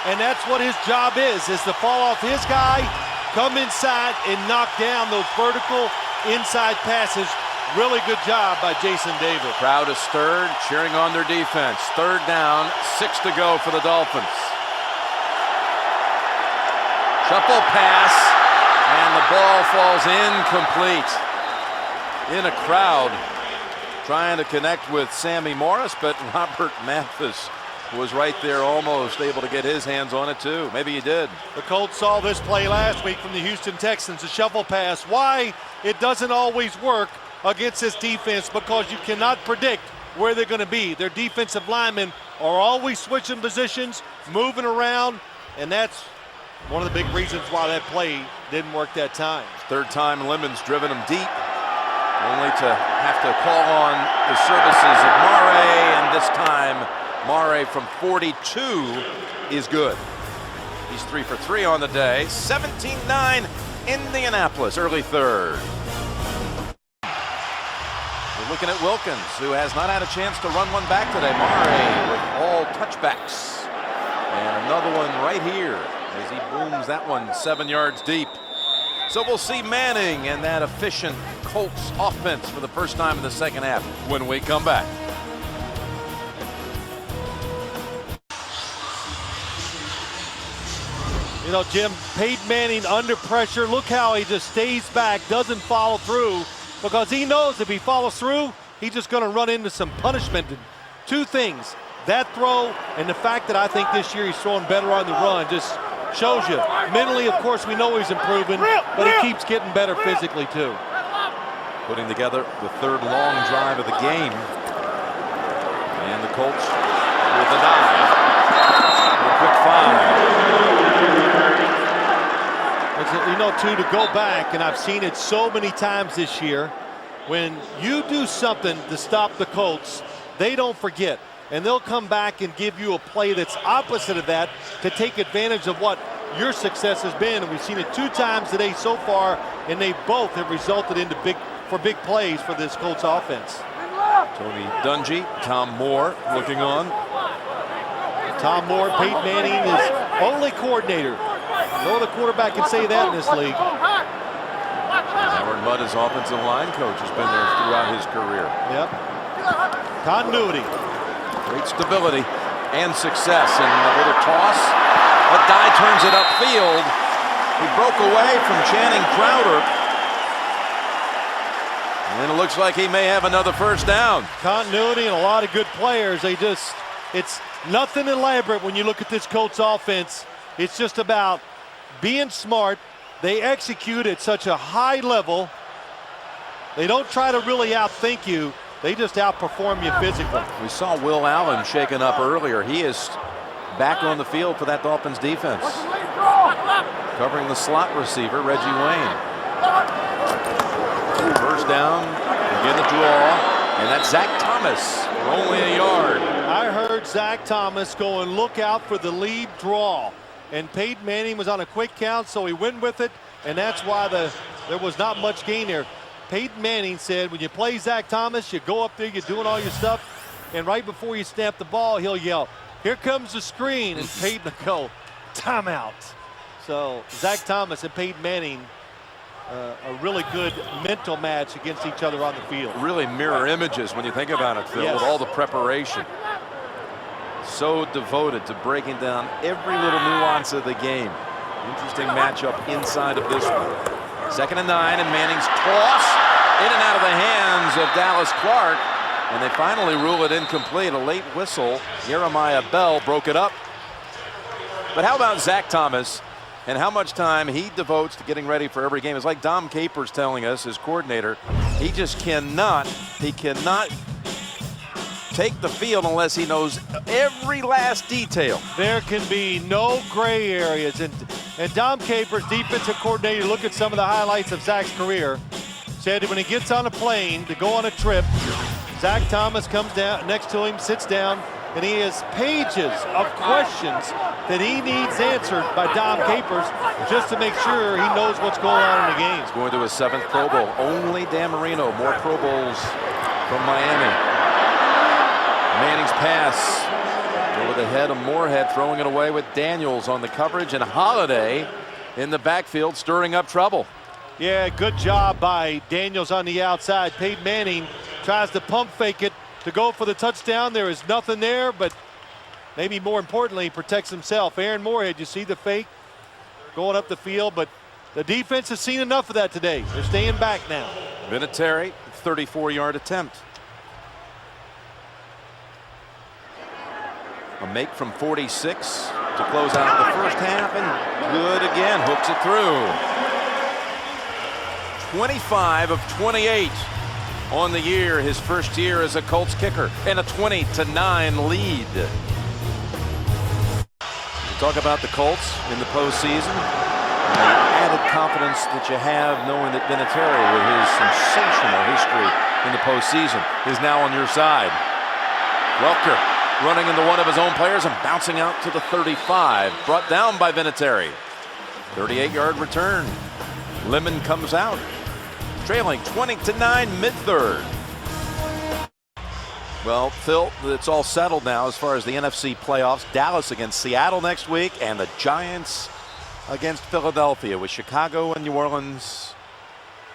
and that's what his job is to fall off his guy, come inside and knock down those vertical inside passes. Really good job by Jason David. Crowd is stirred, cheering on their defense. 3rd down, 6 to go for the Dolphins. Shuffle pass, and the ball falls incomplete. In a crowd trying to connect with Sammy Morris, but Robert Mathis was right there, almost able to get his hands on it too. Maybe he did. The Colts saw this play last week from the Houston Texans, a shuffle pass. Why it doesn't always work against this defense, because you cannot predict where they're going to be. Their defensive linemen are always switching positions, moving around, and that's one of the big reasons why that play didn't work that time. 3rd time Lemon's driven him deep, only to have to call on the services of Mare, and this time Mare from 42 is good. He's 3 for 3 on the day. 17-9 Indianapolis, early 3rd. We're looking at Wilkins, who has not had a chance to run one back today. Mare with all touchbacks. And another one right here as he booms that one 7 yards deep. So we'll see Manning and that efficient Colts offense for the first time in the second half when we come back. You know, Jim, Peyton Manning under pressure. Look how he just stays back, doesn't follow through, because he knows if he follows through, he's just going to run into some punishment. 2 things, that throw and the fact that I think this year he's throwing better on the run just shows you. Mentally, of course, we know he's improving, but he keeps getting better physically too. Putting together the 3rd long drive of the game. And the Colts with a dive. A quick 5. You know, too, to go back, and I've seen it so many times this year, when you do something to stop the Colts, they don't forget. And they'll come back and give you a play that's opposite of that to take advantage of what your success has been. And we've seen it 2 times today so far, and they both have resulted into big plays for this Colts offense. Tony Dungy, Tom Moore looking on. Tom Moore, Peyton Manning is only coordinator. No other quarterback can say that in this league. Howard Mudd, his offensive line coach, has been there throughout his career. Yep. Continuity. Great stability and success. And a little toss. But Dye turns it upfield. He broke away from Channing Crowder. And it looks like he may have another 1st down. Continuity and a lot of good players. It's nothing elaborate when you look at this Colts offense. It's just about being smart. They execute at such a high level. They don't try to really outthink you. They just outperform you physically. We saw Will Allen shaken up earlier. He is back on the field for that Dolphins defense. Covering the slot receiver, Reggie Wayne. 1st down, again the draw, and that's Zach Thomas for only a yard. I heard Zach Thomas go and look out for the lead draw. And Peyton Manning was on a quick count, so he went with it, and that's why there was not much gain there. Peyton Manning said, when you play Zach Thomas, you go up there, you're doing all your stuff, and right before you snap the ball, he'll yell, "Here comes the screen," and Peyton will go, "Timeout." So Zach Thomas and Peyton Manning, a really good mental match against each other on the field. Really mirror images when you think about it, Phil, with all the preparation. So devoted to breaking down every little nuance of the game. Interesting matchup inside of this one. 2nd and 9, and Manning's toss in and out of the hands of Dallas Clark, and they finally rule it incomplete. A late whistle. Jeremiah Bell broke it up. But how about Zach Thomas and how much time he devotes to getting ready for every game? It's like Dom Capers telling us, his coordinator, he just cannot take the field unless he knows every last detail. There can be no gray areas. And Dom Capers, defensive coordinator, look at some of the highlights of Zach's career, said when he gets on a plane to go on a trip, Zach Thomas comes down next to him, sits down, and he has pages of questions that he needs answered by Dom Capers just to make sure he knows what's going on in the game. He's going to his 7th Pro Bowl. Only Dan Marino, more Pro Bowls from Miami. Manning's pass over the head of Moorhead, throwing it away with Daniels on the coverage, and Holiday in the backfield stirring up trouble. Yeah, good job by Daniels on the outside. Peyton Manning tries to pump fake it to go for the touchdown. There is nothing there, but maybe more importantly, he protects himself. Aaron Moorhead, you see the fake going up the field, but the defense has seen enough of that today. They're staying back now. Vinatieri, 34-yard attempt. A make from 46 to close out the first half, and good again, hooks it through. 25 of 28 on the year, his first year as a Colts kicker, and a 20-9 lead. We talk about the Colts in the postseason, and the added confidence that you have knowing that Vinatieri, with his sensational history in the postseason, is now on your side. Welker running into one of his own players and bouncing out to the 35, brought down by Vinatieri. 38-yard return. Lemon comes out, trailing 20-9 mid-third. Well, Phil, it's all settled now as far as the NFC playoffs. Dallas against Seattle next week, and the Giants against Philadelphia, with Chicago and New Orleans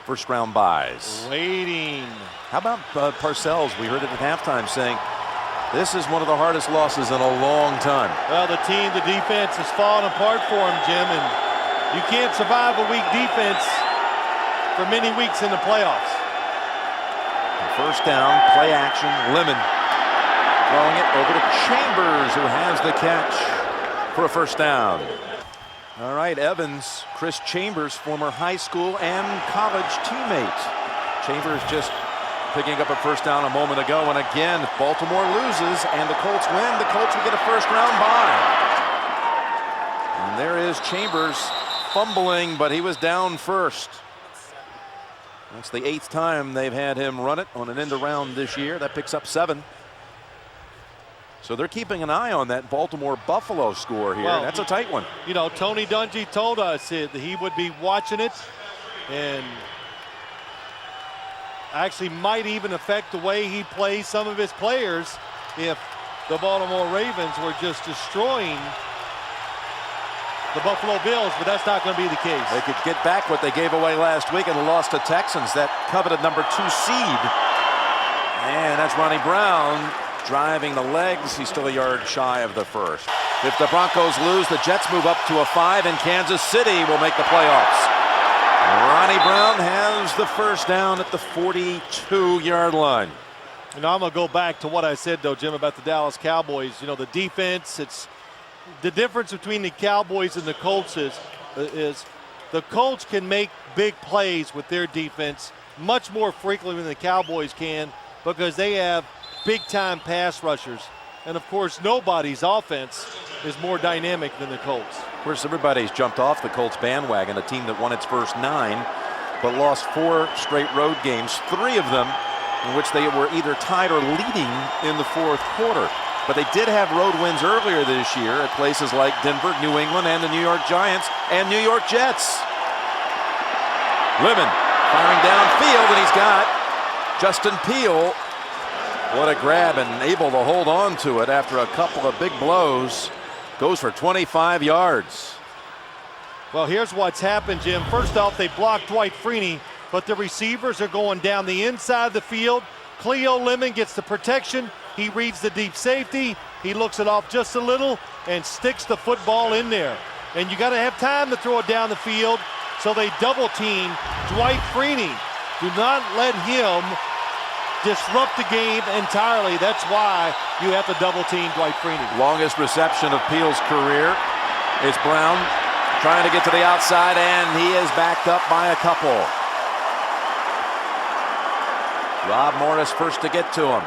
first-round buys. Waiting. How about Parcells? We heard it at halftime saying, this is one of the hardest losses in a long time. Well, the defense has fallen apart for him, Jim, and you can't survive a weak defense for many weeks in the playoffs. First down, play action, Lemon throwing it over to Chambers, who has the catch for a first down. All right, Evans, Chris Chambers, former high school and college teammate. Chambers just picking up a first down a moment ago, and again, Baltimore loses and the Colts win. The Colts will get a first-round bye. And there is Chambers fumbling, but he was down first. That's the 8th time they've had him run it on an end around this year. That picks up 7. So they're keeping an eye on that Baltimore-Buffalo score here. Well, that's a tight one. You know, Tony Dungy told us that he would be watching it, and actually might even affect the way he plays some of his players if the Baltimore Ravens were just destroying the Buffalo Bills, but that's not going to be the case. They could get back what they gave away last week in the loss to Texans, that coveted number 2 seed. And that's Ronnie Brown driving the legs. He's still a yard shy of the first. If the Broncos lose, the Jets move up to a 5, and Kansas City will make the playoffs. Ronnie Brown has the first down at the 42-yard line. You know, I'm going to go back to what I said, though, Jim, about the Dallas Cowboys. You know, the defense, it's the difference between the Cowboys and the Colts is the Colts can make big plays with their defense much more frequently than the Cowboys can, because they have big-time pass rushers. And, of course, nobody's offense is more dynamic than the Colts. Of course, everybody's jumped off the Colts bandwagon, a team that won its first 9, but lost 4 straight road games, 3 of them in which they were either tied or leading in the 4th quarter. But they did have road wins earlier this year at places like Denver, New England, and the New York Giants and New York Jets. Lemon firing downfield, and he's got Justin Peele. What a grab, and able to hold on to it after a couple of big blows. Goes for 25 yards. Well, here's what's happened, Jim. First off, they blocked Dwight Freeney, but the receivers are going down the inside of the field. Cleo Lemon gets the protection. He reads the deep safety. He looks it off just a little and sticks the football in there. And you got to have time to throw it down the field, so they double team Dwight Freeney. Do not let him disrupt the game entirely. That's why you have to double team Dwight Freeney. Longest Reception of Peele's career. It's Brown trying to get to the outside, and he is backed up by a couple. Rob Morris first to get to him.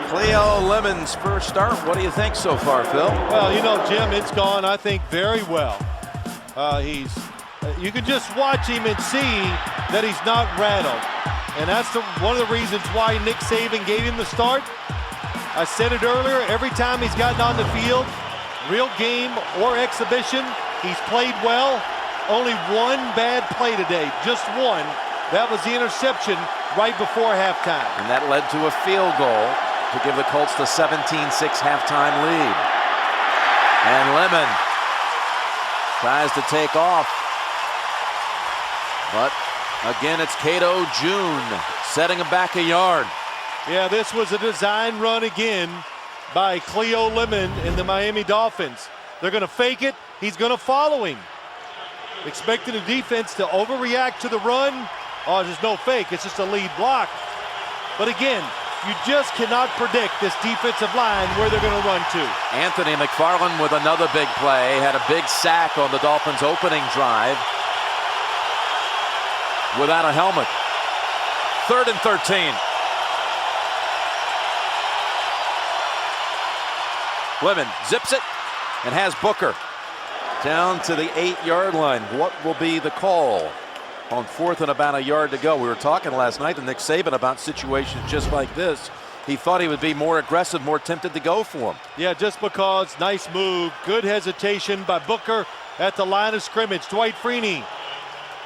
Cleo Lemon's first start. What do you think so far, Phil? Well, you know, Jim, it's gone, I think, very well. You can just watch him and see that he's not rattled. And that's one of the reasons why Nick Saban gave him the start. I said it earlier, every time he's gotten on the field, real game or exhibition, he's played well. Only one bad play today, just one. That was the interception right before halftime. And that led to a field goal to give the Colts the 17-6 halftime lead. And Lemon tries to take off. But again, it's Cato June setting him back a yard. Yeah, this was a design run again by Cleo Lemon and the Miami Dolphins. They're going to fake it. He's going to follow him. Expecting the defense to overreact to the run. Oh, there's no fake. It's just a lead block. But again, you just cannot predict this defensive line where they're going to run to. Anthony McFarland with another big play. Had a big sack on the Dolphins' opening drive. Without a helmet. 3rd and 13. Lemon zips it and has Booker down to the 8-yard line. What will be the call on 4th and about a yard to go? We were talking last night to Nick Saban about situations just like this. He thought he would be more aggressive, more tempted to go for him. Yeah, just because. Nice move. Good hesitation by Booker at the line of scrimmage. Dwight Freeney.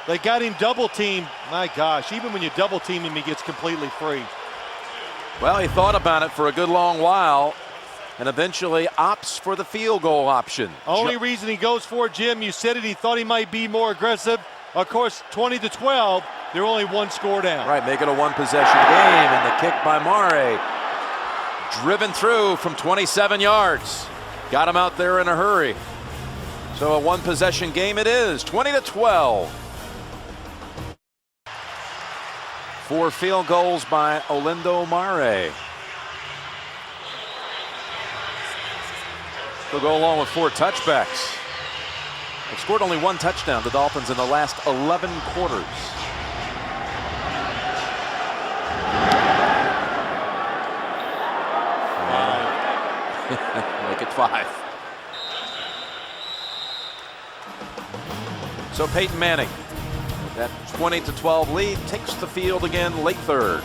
They got him double teamed. My gosh, even when you double team him, he gets completely free. Well, he thought about it for a good long while and eventually opts for the field goal option. Only reason he goes for it, Jim, you said it, he thought he might be more aggressive. Of course, 20-12, they're only one score down. Right, make it a one-possession game, and the kick by Mare. Driven through from 27 yards. Got him out there in a hurry. So a one-possession game it is, 20-12. 4 field goals by Olindo Mare. He'll go along with 4 touchbacks. They've scored only 1 touchdown, the Dolphins, in the last 11 quarters. Make it 5. So Peyton Manning, that 20-12 lead, takes the field again late 3rd.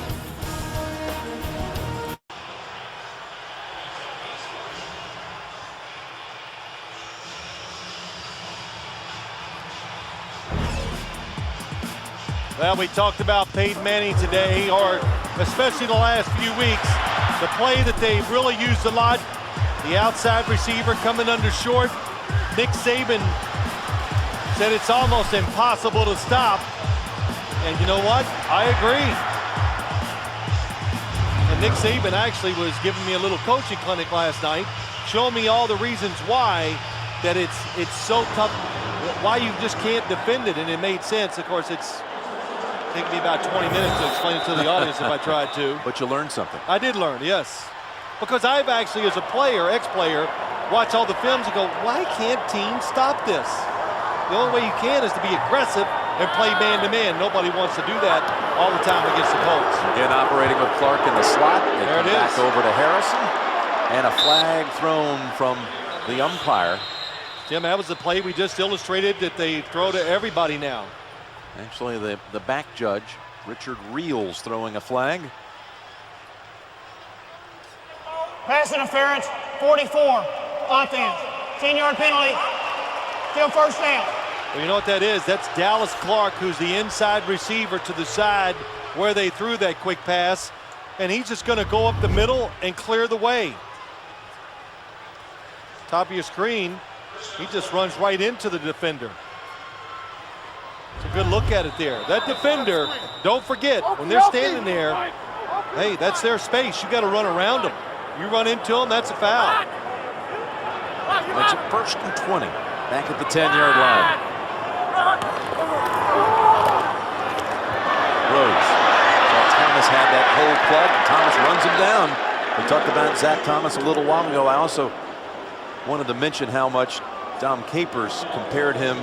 Well, we talked about Peyton Manning today, or especially the last few weeks. The play that they've really used a lot, the outside receiver coming under short. Nick Saban said it's almost impossible to stop. And you know what? I agree. And Nick Saban actually was giving me a little coaching clinic last night, showing me all the reasons why that it's so tough, why you just can't defend it, and it made sense. Of course, it's taken me about 20 minutes to explain it to the audience if I tried to. But you learned something. I did learn, yes. Because I've actually, as a player, ex-player, watched all the films and go, why can't teams stop this? The only way you can is to be aggressive and play man-to-man. Nobody wants to do that all the time against the Colts. Again, operating with Clark in the slot. They There come it back is. over to Harrison. And a flag thrown from the umpire. Jim, that was the play we just illustrated that they throw to everybody now. Actually, the back judge, Richard Reels, throwing a flag. Pass interference, 44. Offense. 10-yard penalty. Still first down. Well, you know what that is? That's Dallas Clark, who's the inside receiver to the side where they threw that quick pass. And he's just going to go up the middle and clear the way. Top of your screen, he just runs right into the defender. It's a good look at it there. That defender, don't forget, when they're standing there, hey, that's their space. You got to run around them. You run into them, that's a foul. Makes it 1st and 20. Back at the 10-yard line. Rhodes. Thomas had that whole plug, and Thomas runs him down. We talked about Zach Thomas a little while ago. I also wanted to mention how much Dom Capers compared him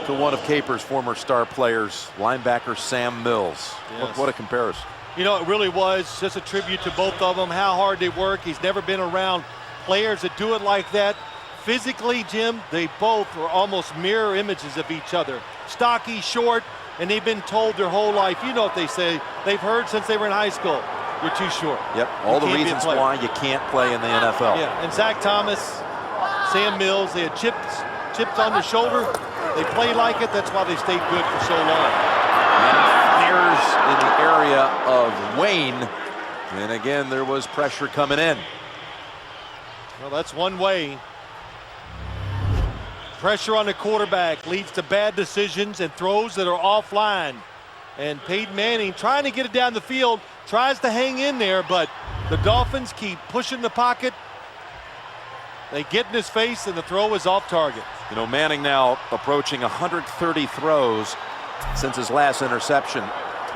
to one of Capers' former star players, linebacker Sam Mills. Yes. What a comparison. You know, it really was just a tribute to both of them, how hard they work. He's never been around players that do it like that. Physically, Jim, they both are almost mirror images of each other. Stocky, short, and they've been told their whole life. You know what they say. They've heard since they were in high school. you're too short. Yep, all the can't be a reasons player. why you can't play in the NFL. Yeah, and Zach Thomas, Sam Mills, they had chips on their shoulder. They play like it. That's why they stayed good for so long. And fires in the area of Wayne. And again, there was pressure coming in. Well, that's one way. Pressure on the quarterback leads to bad decisions and throws that are offline. And Peyton Manning, trying to get it down the field, tries to hang in there, but the Dolphins keep pushing the pocket. They get in his face, and the throw is off target. You know, Manning now approaching 130 throws since his last interception.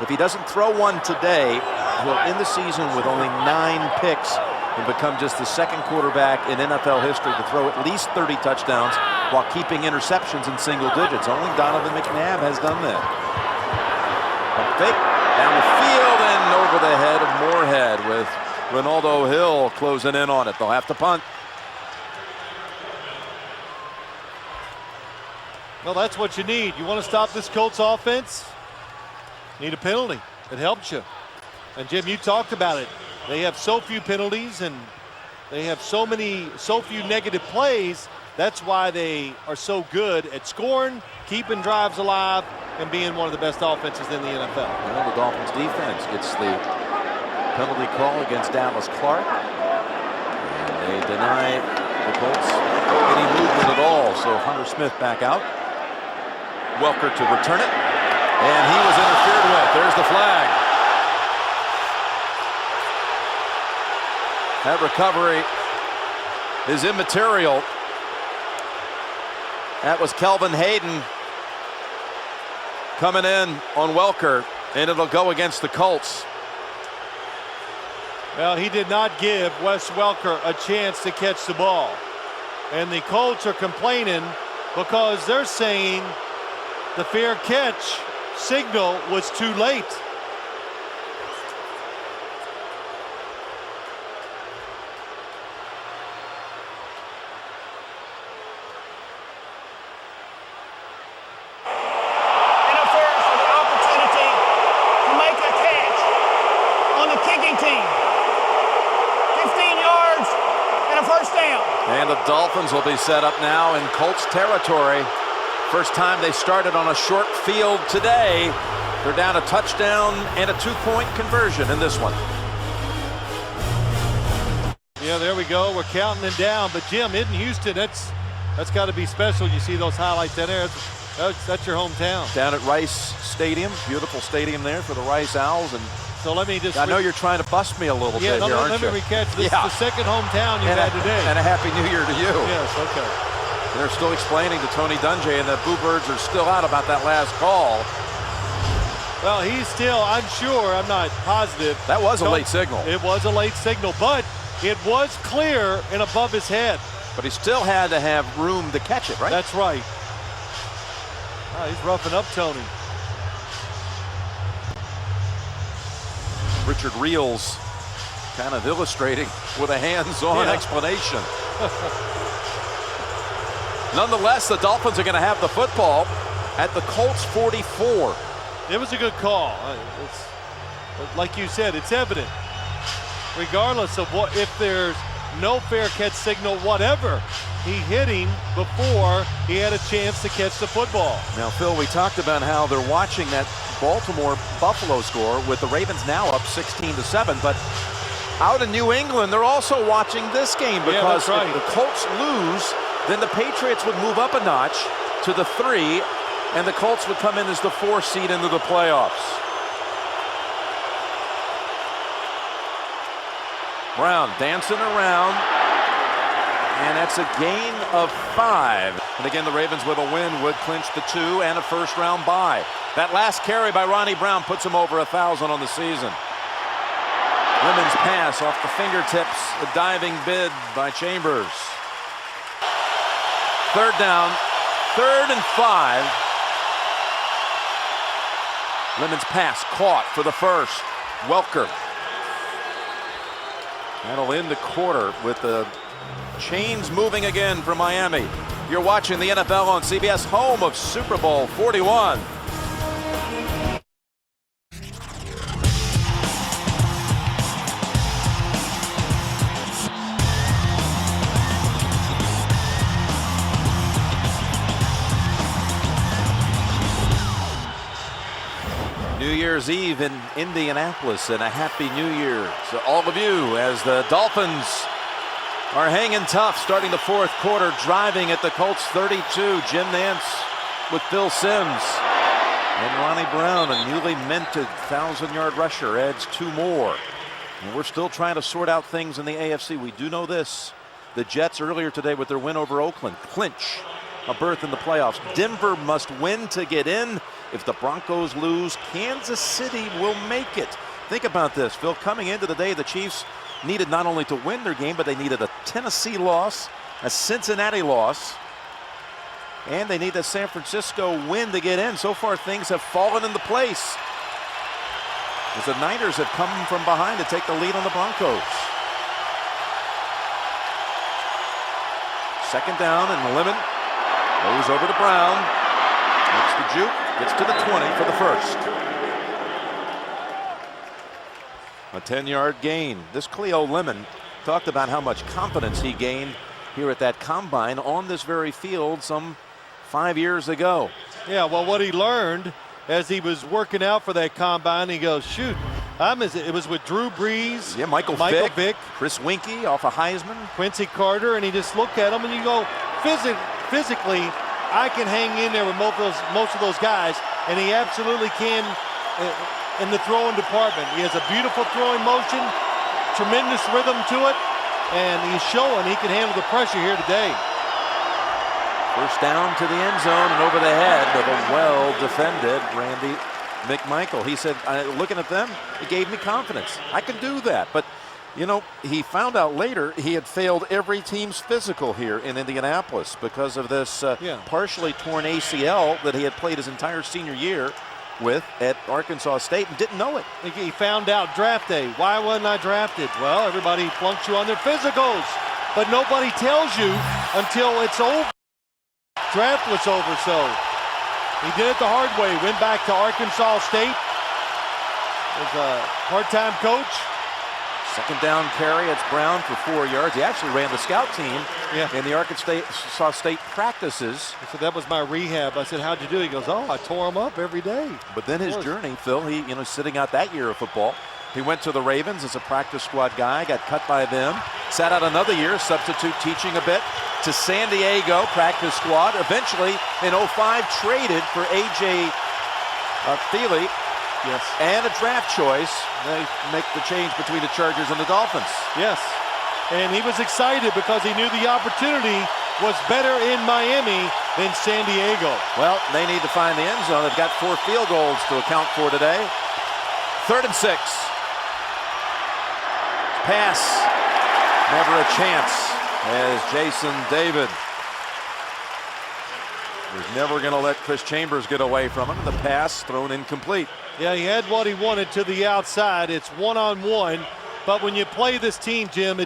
If he doesn't throw one today, he'll end the season with only 9 picks and become just the second quarterback in NFL history to throw at least 30 touchdowns while keeping interceptions in single digits. Only Donovan McNabb has done that. A fake down the field and over the head of Moorhead with Ronaldo Hill closing in on it. They'll have to punt. Well, that's what you need. You want to stop this Colts offense? Need a penalty. It helps you. And Jim, you talked about it. They have so few penalties and they have so few negative plays. That's why they are so good at scoring, keeping drives alive, and being one of the best offenses in the NFL. Well, the Dolphins defense gets the penalty call against Dallas Clark. And they deny the Colts any movement at all. So Hunter Smith back out. Welker to return it. And he was interfered with. There's the flag. That recovery is immaterial. That was Kelvin Hayden coming in on Welker, and it'll go against the Colts. Well, he did not give Wes Welker a chance to catch the ball. And the Colts are complaining because they're saying the fair catch signal was too late. And the Dolphins will be set up now in Colts territory. First time they started on a short field today. They're down a touchdown and a 2-point conversion in this one. Yeah, there we go. We're counting it down. But Jim, in Houston, that's got to be special. You see those highlights down there. That's your hometown. Down at Rice Stadium, beautiful stadium there for the Rice Owls. And so let me just. I know you're trying to bust me a little bit here, aren't you? Let me recatch. This is the second hometown you've had today. And a happy New Year to you. Yes, okay. They're still explaining to Tony Dungy and the Boo Birds are still out about that last call. Well, he's still, I'm sure, I'm not positive. That was a late signal. It was a late signal, but it was clear and above his head. But he still had to have room to catch it, right? That's right. Oh, he's roughing up Tony. Richard Reels kind of illustrating with a hands-on explanation. Nonetheless, the Dolphins are going to have the football at the Colts 44. It was a good call. Like you said, it's evident. Regardless of what, if there's no fair catch signal, whatever, he hit him before he had a chance to catch the football. Now, Phil, we talked about how they're watching that Baltimore-Buffalo score with the Ravens now up 16-7, but out in New England, they're also watching this game because if the Colts lose, then the Patriots would move up a notch to the 3, and the Colts would come in as the 4 seed into the playoffs. Brown dancing around, and that's a gain of 5. And again, the Ravens with a win would clinch the 2 and a first-round bye. That last carry by Ronnie Brown puts him over 1,000 on the season. Lemons pass off the fingertips, a diving bid by Chambers. Third down, 3rd and 5. Lemons pass caught for the first. Welker. That'll end the quarter with the chains moving again for Miami. You're watching the NFL on CBS, home of Super Bowl 41. Year's Eve in Indianapolis, and a Happy New Year to all of you as the Dolphins are hanging tough, starting the fourth quarter, driving at the Colts 32. Jim Nance with Phil Simms. And Ronnie Brown, a newly minted 1,000-yard rusher, adds 2 more. And we're still trying to sort out things in the AFC. We do know this. The Jets earlier today with their win over Oakland clinch a berth in the playoffs. Denver must win to get in. If the Broncos lose, Kansas City will make it. Think about this, Phil. Coming into the day, the Chiefs needed not only to win their game, but they needed a Tennessee loss, a Cincinnati loss, and they need a San Francisco win to get in. So far, things have fallen into place as the Niners have come from behind to take the lead on the Broncos. Second down, and Lemon goes over to Brown. Makes the juke, gets to the 20 for the first. A 10-yard gain. This Cleo Lemon talked about how much confidence he gained here at that combine on this very field some 5 years ago. Yeah, well, what he learned as he was working out for that combine, he goes, shoot, it was with Drew Brees, yeah, Michael Vick, Chris Winkie off a Heisman, Quincy Carter, and he just looked at him and you go, physically, I can hang in there with most of those guys, and he absolutely can in the throwing department. He has a beautiful throwing motion, tremendous rhythm to it, and he's showing he can handle the pressure here today. First down to the end zone and over the head of a well-defended Randy McMichael. He said, looking at them, it gave me confidence. I can do that. But, you know, he found out later he had failed every team's physical here in Indianapolis because of this partially torn ACL that he had played his entire senior year with at Arkansas State and didn't know it. He found out draft day. Why wasn't I drafted? Well, everybody flunks you on their physicals, but nobody tells you until it's over. Draft was over, so he did it the hard way. Went back to Arkansas State as a part-time coach. Second down carry, it's Brown for 4 yards. He actually ran the scout team in the Arkansas State practices. So that was my rehab. I said, how'd you do? He goes, oh, I tore him up every day. But then his journey, Phil, he, sitting out that year of football, he went to the Ravens as a practice squad guy, got cut by them, sat out another year, substitute teaching a bit, to San Diego, practice squad, eventually in 05 traded for A.J. Thiele. Yes. And a draft choice. They make the change between the Chargers and the Dolphins. Yes. And he was excited because he knew the opportunity was better in Miami than San Diego. Well, they need to find the end zone. They've got 4 field goals to account for today. 3rd and 6. Pass. Never a chance as Jason David was never going to let Chris Chambers get away from him. The pass thrown incomplete. Yeah, he had what he wanted to the outside. It's one-on-one, but when you play this team, Jim,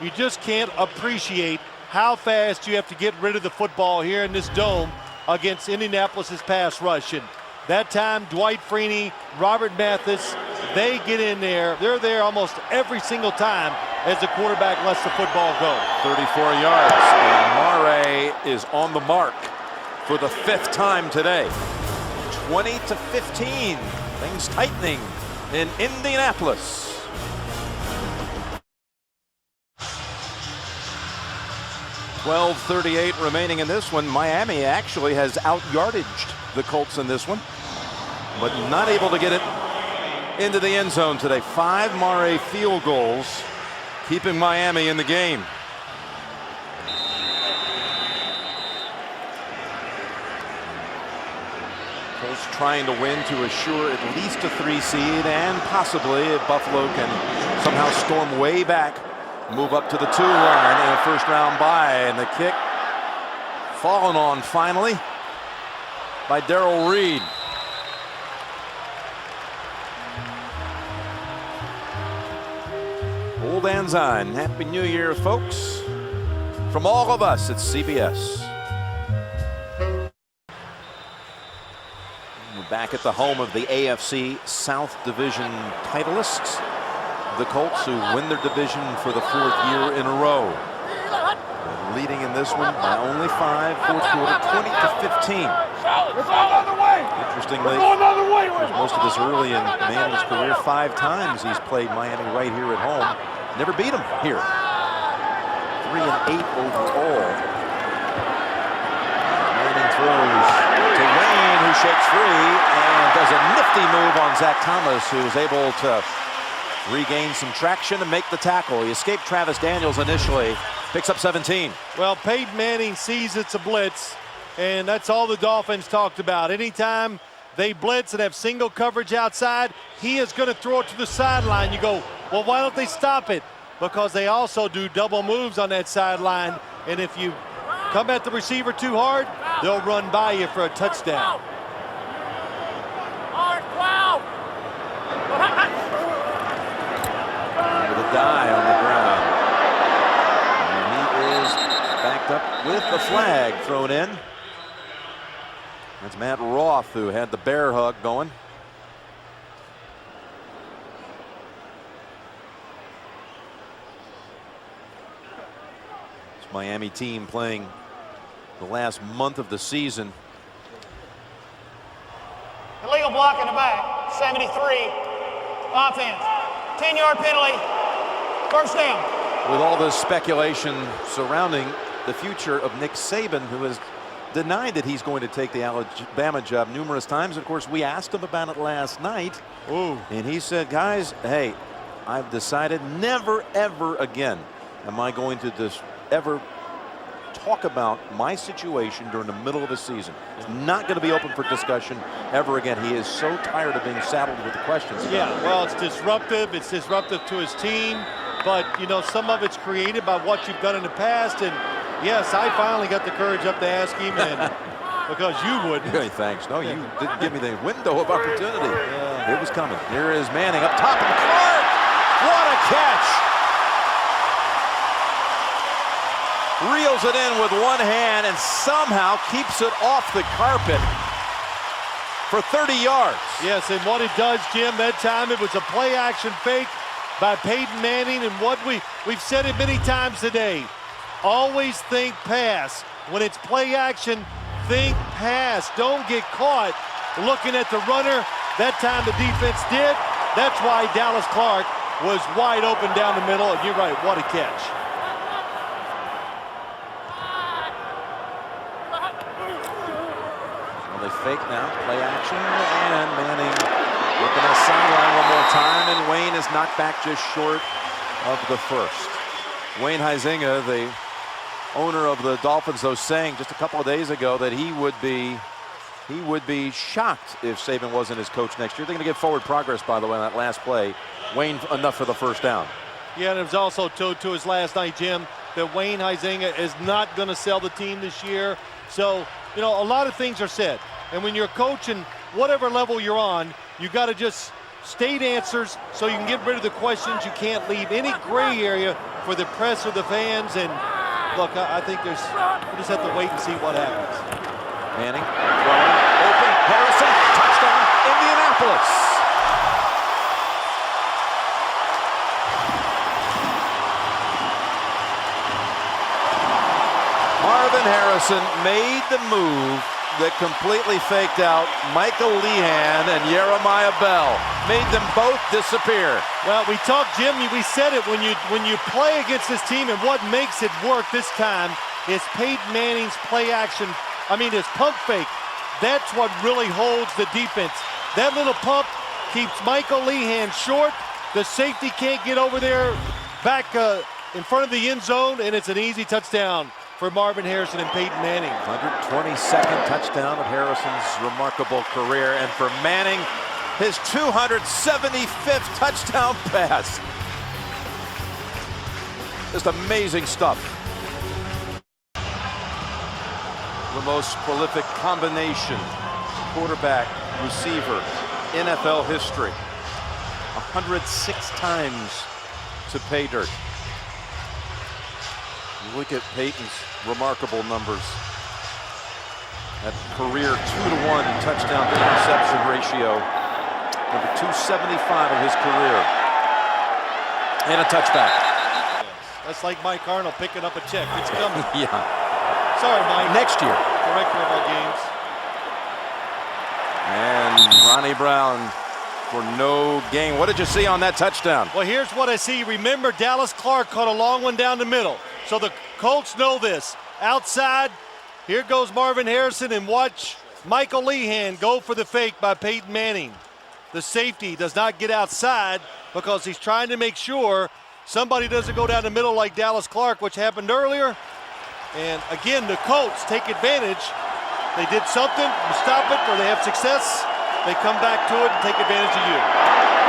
you just can't appreciate how fast you have to get rid of the football here in this dome against Indianapolis's pass rush. And that time, Dwight Freeney, Robert Mathis, they get in there. They're there almost every single time as the quarterback lets the football go. 34 yards, and Mare is on the mark for the 5th time today. 20-15. Things tightening in Indianapolis. .12:38 remaining in this one. Miami actually has out-yardaged the Colts in this one, but not able to get it into the end zone today. 5 Mare field goals, keeping Miami in the game. Colts trying to win to assure at least a 3 seed, and possibly if Buffalo can somehow storm way back, move up to the 2 line in a first-round bye. And the kick fallen on finally by Darrell Reed. Old Anzine, Happy New Year, folks. From all of us at CBS. We're back at the home of the AFC South Division titleists, the Colts, who win their division for the 4th year in a row. leading in this one by only 5, fourth quarter, 20-15. Interestingly, most of this early in Manning's career, 5 times he's played Miami right here at home. Never beat him here. 3-8 overall. Manning throws to Wayne, who shakes free and does a nifty move on Zach Thomas, who is able to regain some traction and make the tackle. He escaped Travis Daniels initially, picks up 17. Well, Peyton Manning sees it's a blitz, and that's all the Dolphins talked about. Anytime they blitz and have single coverage outside, he is going to throw it to the sideline. You go, well, why don't they stop it? Because they also do double moves on that sideline, and if you come at the receiver too hard, they'll run by you for a touchdown. With a die on the ground. And he is backed up with the flag thrown in. That's Matt Roth, who had the bear hug going. This Miami team playing the last month of the season. Illegal block in the back, 73, offense. 10-yard penalty, first down. With all this speculation surrounding the future of Nick Saban, who has denied that he's going to take the Alabama job numerous times. Of course, we asked him about it last night. Ooh. And he said, guys, hey, I've decided never, ever again am I going to ever talk about my situation during the middle of the season. It's not going to be open for discussion ever again. He is so tired of being saddled with the questions. Yeah, well, it's disruptive. It's disruptive to his team. But, you know, some of it's created by what you've done in the past. And, yes, I finally got the courage up to ask him, and because you wouldn't. Hey, thanks. No, you didn't give me the window of opportunity. Yeah. It was coming. Here is Manning up top, and Clark! What a catch! Reels it in with one hand and somehow keeps it off the carpet for 30 yards. Yes, and what it does, Jim, that time it was a play-action fake by Peyton Manning, and what we've said it many times today. Always think pass. When it's play action, think pass. Don't get caught looking at the runner. That time the defense did. That's why Dallas Clark was wide open down the middle, and you're right, what a catch. Well, they fake now, play action, and Manning looking at the sideline one more time, and Wayne is knocked back just short of the first. Wayne Huizenga, the owner of the Dolphins, though, saying just a couple of days ago that he would be shocked if Saban wasn't his coach next year. They're going to get forward progress, by the way, on that last play. Wayne enough for the first down. Yeah, and it was also told to us last night, Jim, that Wayne Huizenga is not going to sell the team this year. So, you know, a lot of things are said. And when you're coaching, whatever level you're on, you got to just state answers so you can get rid of the questions. You can't leave any gray area for the press or the fans. And look, I think we just have to wait and see what happens. Manning, throwing, open, Harrison, touchdown, Indianapolis. Marvin Harrison made the move that completely faked out Michael Lehan and Jeremiah Bell. Made them both disappear. Well, we talked, Jim, we said it, when you play against this team, and what makes it work this time is Peyton Manning's play action. I mean, his pump fake. That's what really holds the defense. That little pump keeps Michael Lehan short. The safety can't get over there back in front of the end zone, and it's an easy touchdown for Marvin Harrison and Peyton Manning. 122nd touchdown of Harrison's remarkable career, and for Manning, his 275th touchdown pass. Just amazing stuff. The most prolific combination, quarterback, receiver, NFL history. 106 times to pay dirt. You look at Peyton's remarkable numbers. That career 2-to-1 touchdown to interception ratio. Number 275 of his career. And a touchback. That's like Mike Arnold picking up a check. It's coming. Yeah. Sorry, Mike. Next year. Director of our games. And Ronnie Brown for no gain. What did you see on that touchdown? Well, here's what I see. Remember, Dallas Clark caught a long one down the middle. So the Colts know this. Outside, here goes Marvin Harrison, and watch Michael Lehan go for the fake by Peyton Manning. The safety does not get outside because he's trying to make sure somebody doesn't go down the middle like Dallas Clark, which happened earlier. And again, the Colts take advantage. They did something, you stop it, or they have success. They come back to it and take advantage of you.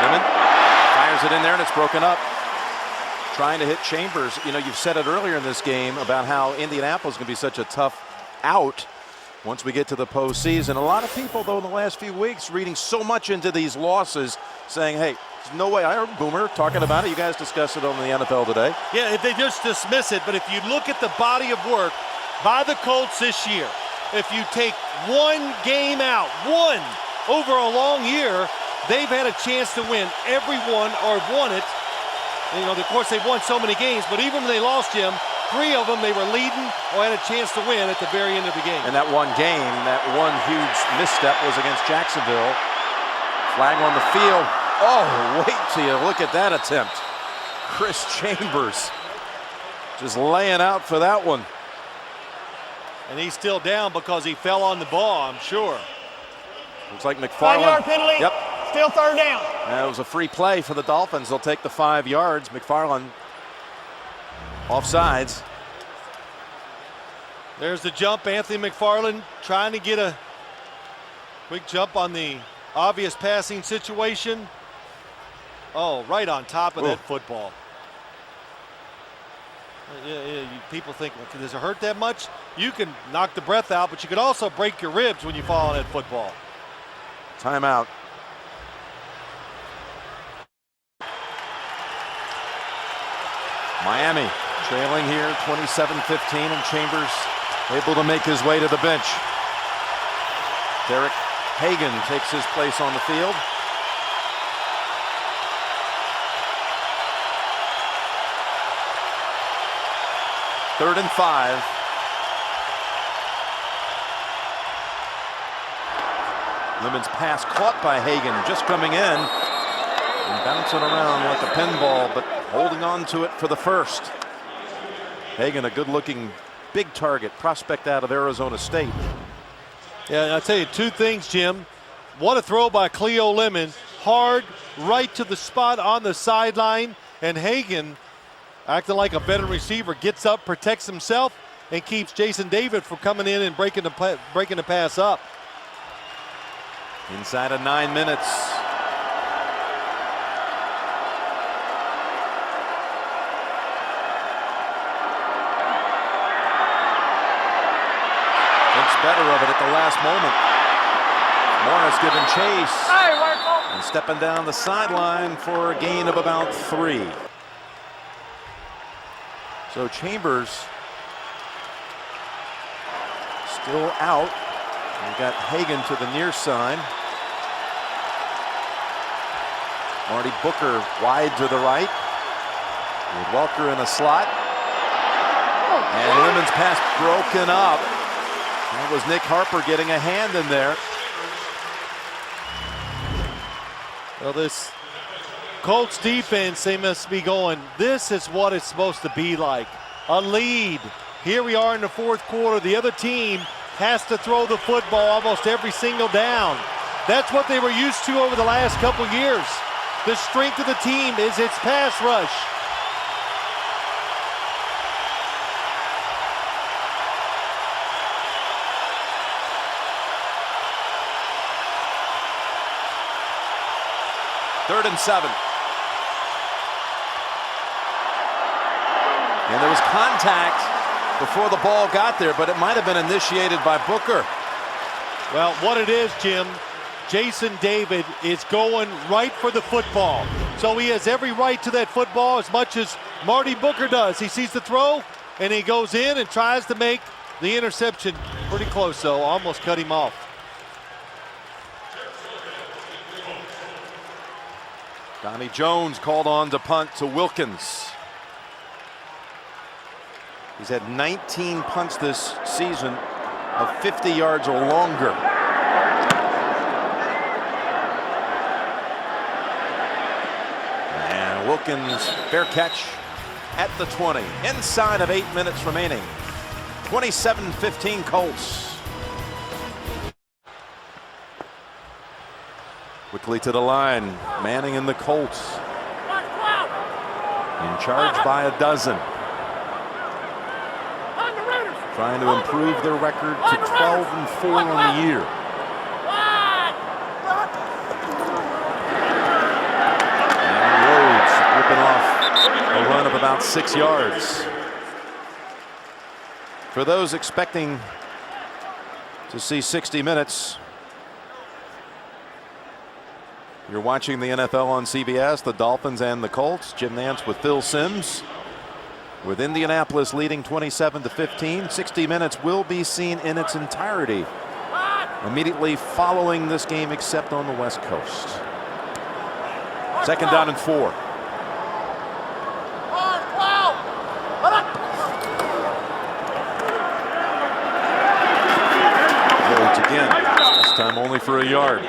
Lemon fires it in there, and it's broken up. Trying to hit Chambers. You know, you've said it earlier in this game about how Indianapolis is going to be such a tough out once we get to the postseason. A lot of people, though, in the last few weeks reading so much into these losses, saying, hey, there's no way. I heard Boomer talking about it. You guys discussed it on the NFL today. Yeah, they just dismiss it. But if you look at the body of work by the Colts this year, if you take one game out, one over a long year, they've had a chance to win every one or won it. You know, of course, they've won so many games, but even when they lost, Jim, 3 of them they were leading or had a chance to win at the very end of the game. And that one game, that one huge misstep was against Jacksonville. Flag on the field. Oh, wait till you look at that attempt. Chris Chambers just laying out for that one. And he's still down because he fell on the ball, I'm sure. Looks like McFarland. 5-yard penalty. Yep. Still third down. That was a free play for the Dolphins. They'll take the 5 yards. McFarland offsides. There's the jump. Anthony McFarland trying to get a quick jump on the obvious passing situation. Oh, right on top of that football. People think, well, does it hurt that much? You can knock the breath out, but you could also break your ribs when you fall on that football. Timeout. Miami trailing here 27-15, and Chambers able to make his way to the bench. Derek Hagan takes his place on the field. Third and 5. Lemon's pass caught by Hagan, just coming in and bouncing around like a pinball, but holding on to it for the first. Hagan, a good-looking big target, prospect out of Arizona State. Yeah, and I'll tell you 2 things, Jim. What a throw by Cleo Lemon. Hard, right to the spot on the sideline. And Hagan, acting like a veteran receiver, gets up, protects himself, and keeps Jason David from coming in and breaking the pass up. Inside of 9 minutes. Thinks better of it at the last moment. Morris giving chase and stepping down the sideline for a gain of about 3. So Chambers still out. We've got Hagan to the near side. Marty Booker wide to the right. With Welker in a slot. And Lemon's pass broken up. That was Nick Harper getting a hand in there. Well, this Colts defense, they must be going, this is what it's supposed to be like. A lead. Here we are in the 4th quarter. The other team has to throw the football almost every single down. That's what they were used to over the last couple years. The strength of the team is its pass rush. Third and 7. And there was contact before the ball got there, but it might have been initiated by Booker. Well, what it is, Jim, Jason David is going right for the football. So he has every right to that football as much as Marty Booker does. He sees the throw, and he goes in and tries to make the interception. Pretty close, though. Almost cut him off. Donnie Jones called on to punt to Wilkins. He's had 19 punts this season of 50 yards or longer. And Wilkins, fair catch at the 20. Inside of 8 minutes remaining. 27-15 Colts. Quickly to the line. Manning and the Colts. In charge by a dozen. Trying to improve their record to 12-4 on the year. And Rhodes ripping off a run of about 6 yards. For those expecting to see 60 minutes, you're watching the NFL on CBS, the Dolphins and the Colts. Jim Nantz with Phil Simms. With Indianapolis leading 27-15, 60 minutes will be seen in its entirety immediately following this game, except on the West Coast. 2nd down and 4. Rhodes again, this time only for a yard.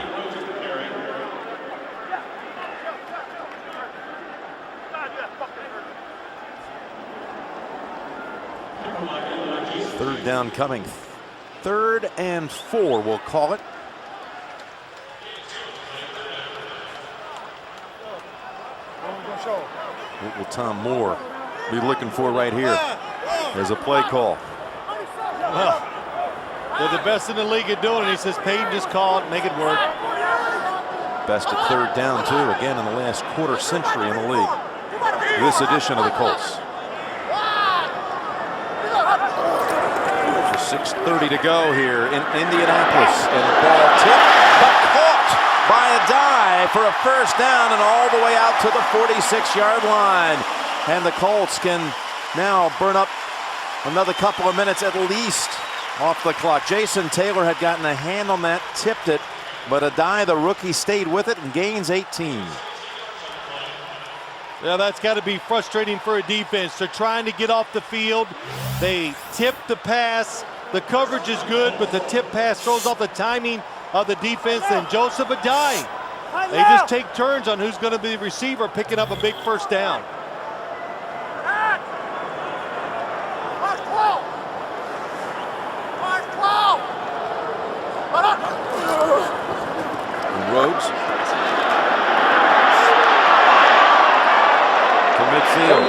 Third down coming. 3rd and 4, we'll call it. What will Tom Moore be looking for right here as a play call? Well, they're the best in the league at doing it. He says, Payton, just call it, make it work. Best at 3rd down, too, again in the last quarter century in the league. This edition of the Colts. 6:30 to go here in Indianapolis, and the ball tipped but caught by a dive for a 1st down and all the way out to the 46-yard line. And the Colts can now burn up another couple of minutes at least off the clock. Jason Taylor had gotten a hand on that, tipped it, but Adai, the rookie, stayed with it and gains 18. Yeah, that's got to be frustrating for a defense. They're trying to get off the field. They tip the pass. The coverage is good, but the tip pass throws off the timing of the defense. And Joseph Adai, they just take turns on who's going to be the receiver, picking up a big 1st down. And Rhodes to midfield.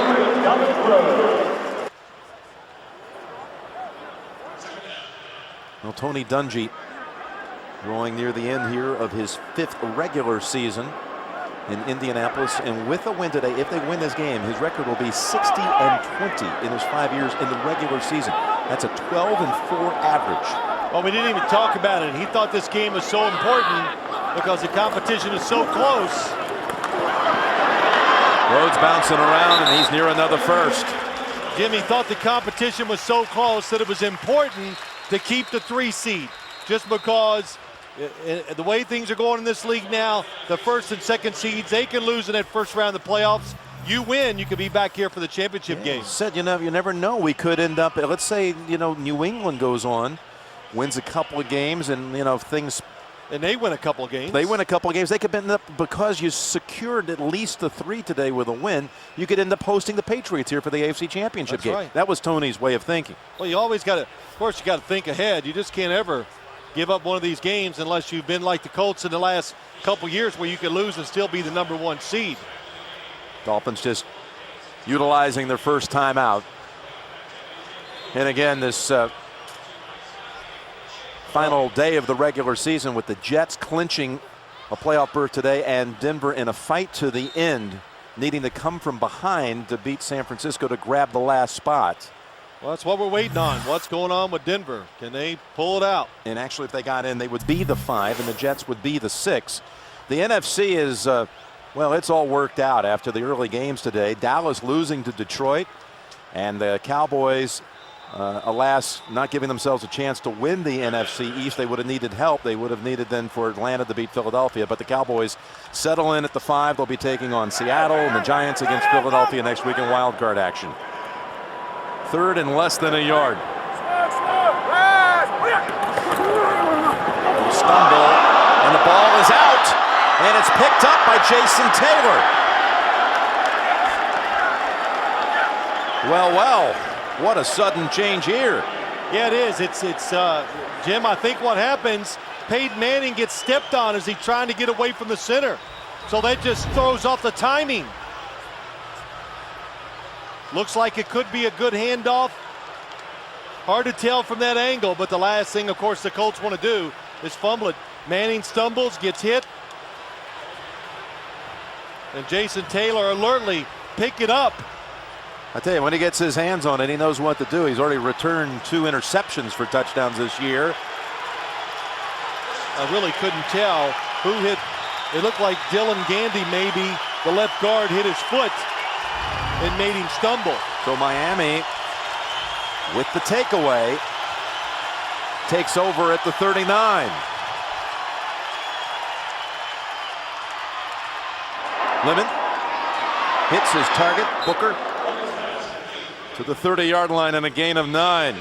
Well, Tony Dungy drawing near the end here of his 5th regular season in Indianapolis, and with a win today, if they win this game, his record will be 60-20 in his 5 years in the regular season. That's a 12-4 average. Well, we didn't even talk about it. He thought this game was so important because the competition is so close. Rhodes bouncing around, and he's near another 1st. Jimmy thought the competition was so close that it was important to keep the 3 seed, just because the way things are going in this league now, the 1st and 2nd seeds, they can lose in that 1st round of the playoffs. You win, you could be back here for the championship game. Said, you never know. We could end up, let's say, New England goes on, wins a couple of games, and things. And they win a couple of games. They win a couple of games. They could end up, because you secured at least the 3 today with a win, you could end up hosting the Patriots here for the AFC Championship game. Right. That was Tony's way of thinking. Well, you always got to, of course, you got to think ahead. You just can't ever give up one of these games unless you've been like the Colts in the last couple years, where you could lose and still be the #1 seed. Dolphins just utilizing their 1st timeout. And again, this final day of the regular season, with the Jets clinching a playoff berth today and Denver in a fight to the end, needing to come from behind to beat San Francisco to grab the last spot. Well, that's what we're waiting on. What's going on with Denver? Can they pull it out? And actually, if they got in, they would be the 5 and the Jets would be the 6. The NFC is, well, it's all worked out after the early games today. Dallas losing to Detroit, and the Cowboys, alas, not giving themselves a chance to win the NFC East. They would have needed help. They would have needed then for Atlanta to beat Philadelphia. But the Cowboys settle in at the 5. They'll be taking on Seattle, and the Giants against Philadelphia next week in wild card action. Third and less than a yard. Stumble, and the ball is out, and it's picked up by Jason Taylor. Well, what a sudden change here. Yeah, it is. It's Jim, I think what happens, Peyton Manning gets stepped on as he's trying to get away from the center. So that just throws off the timing. Looks like it could be a good handoff. Hard to tell from that angle, but the last thing, of course, the Colts want to do is fumble it. Manning stumbles, gets hit. And Jason Taylor alertly pick it up. I tell you, when he gets his hands on it, he knows what to do. He's already returned 2 interceptions for touchdowns this year. I really couldn't tell who hit. It looked like Dylan Gandy, maybe. The left guard hit his foot and made him stumble. So Miami, with the takeaway, takes over at the 39. Lemon hits his target, Booker, to the 30-yard line and a gain of 9.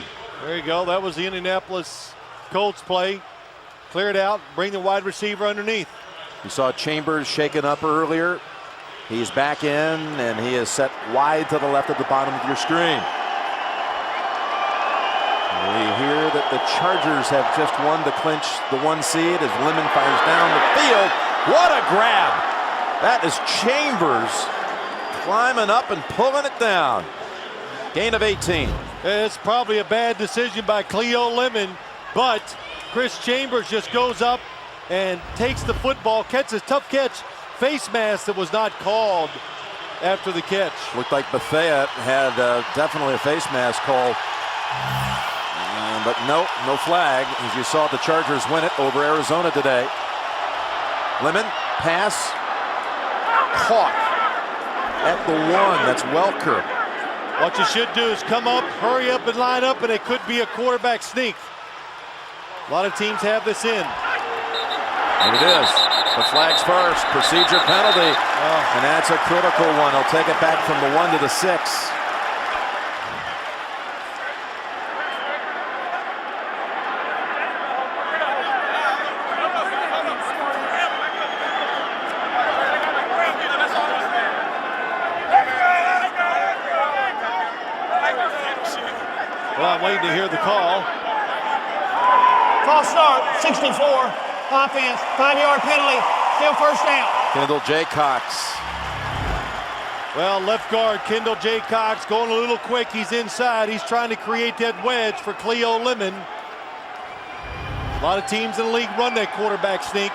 There you go. That was the Indianapolis Colts play. Clear it out, bring the wide receiver underneath. You saw Chambers shaken up earlier. He's back in, and he is set wide to the left at the bottom of your screen. We hear that the Chargers have just won to clinch the 1 seed as Lemon fires down the field. What a grab! That is Chambers climbing up and pulling it down. Gain of 18. It's probably a bad decision by Cleo Lemon, but Chris Chambers just goes up and takes the football, catches, tough catch, face mask that was not called after the catch. Looked like Bethea had definitely a face mask call, but no flag. As you saw, the Chargers win it over Arizona today. Lemon, pass, caught at the 1. That's Welker. What you should do is come up, hurry up and line up, and it could be a quarterback sneak. A lot of teams have this in. And it is. The flag's first. Procedure penalty. And that's a critical one. He'll take it back from the 1 to the 6. Well, I'm waiting to hear the call. False start, 64. Offense, 5-yard penalty, still first down. Kendall Jaycox. Well, left guard Kendall Jaycox going a little quick. He's inside. He's trying to create that wedge for Cleo Lemon. A lot of teams in the league run that quarterback sneak.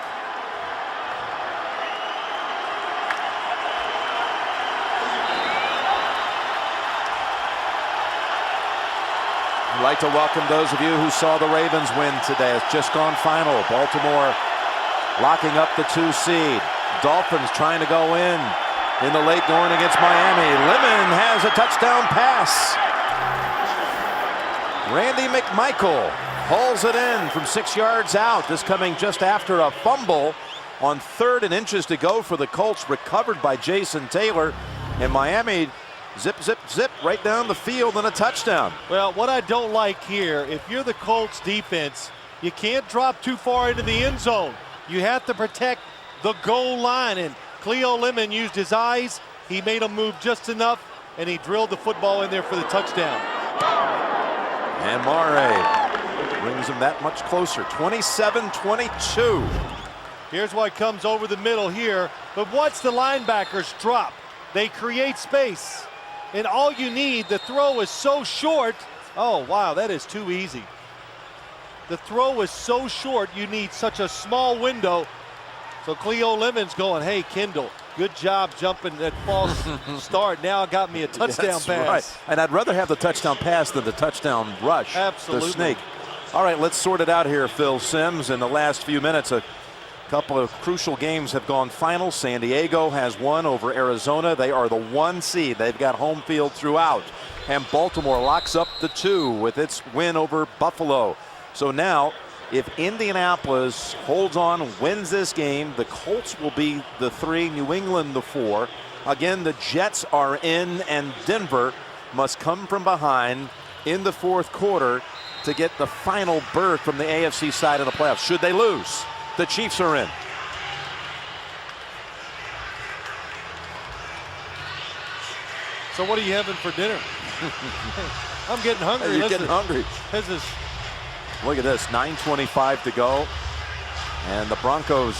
I'd like to welcome those of you who saw the Ravens win today. It's just gone final. Baltimore locking up the 2 seed. Dolphins trying to go in the late going against Miami. Lemon has a touchdown pass. Randy McMichael hauls it in from 6 yards out. This coming just after a fumble on 3rd and inches to go for the Colts, recovered by Jason Taylor. And Miami zip, zip, zip right down the field and a touchdown. Well, what I don't like here, if you're the Colts defense, you can't drop too far into the end zone. You have to protect the goal line, and Cleo Lemon used his eyes. He made him move just enough, and he drilled the football in there for the touchdown. And Murray brings him that much closer, 27-22. Here's what comes over the middle here, but watch the linebackers drop. They create space. And all you need, the throw is so short. Oh, wow, that is too easy. The throw is so short, you need such a small window. So Cleo Lemon's going, hey, Kendall, good job jumping that false start. Now it got me a touchdown pass. Right. And I'd rather have the touchdown pass than the touchdown rush. Absolutely. The snake. All right, let's sort it out here, Phil Simms. In the last few minutes, a couple of crucial games have gone final. San Diego has won over Arizona. They are the 1 seed. They've got home field throughout. And Baltimore locks up the 2 with its win over Buffalo. So now, if Indianapolis holds on, wins this game, the Colts will be the 3, New England the 4. Again, the Jets are in, and Denver must come from behind in the fourth quarter to get the final berth from the AFC side of the playoffs. Should they lose, the Chiefs are in. So what are you having for dinner? I'm getting hungry. You're getting hungry. Look at this, 9:25 to go. And the Broncos,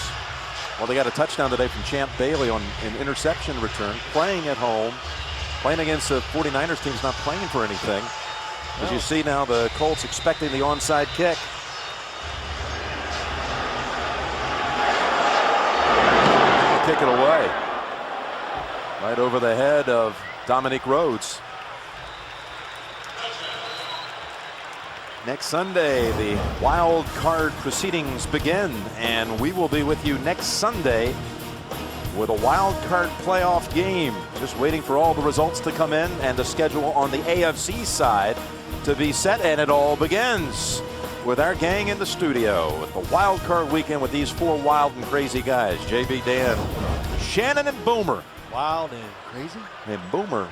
well, they got a touchdown today from Champ Bailey on an interception return, playing at home, playing against the 49ers team's not playing for anything. As you see now, the Colts expecting the onside kick. Kick it away. Right over the head of Dominique Rhodes. Next Sunday, the wild card proceedings begin, and we will be with you next Sunday with a wild card playoff game. Just waiting for all the results to come in and the schedule on the AFC side to be set, and it all begins with our gang in the studio with the wild card weekend with these four wild and crazy guys: JB, Dan, Shannon, and Boomer. Wild and crazy? And Boomer.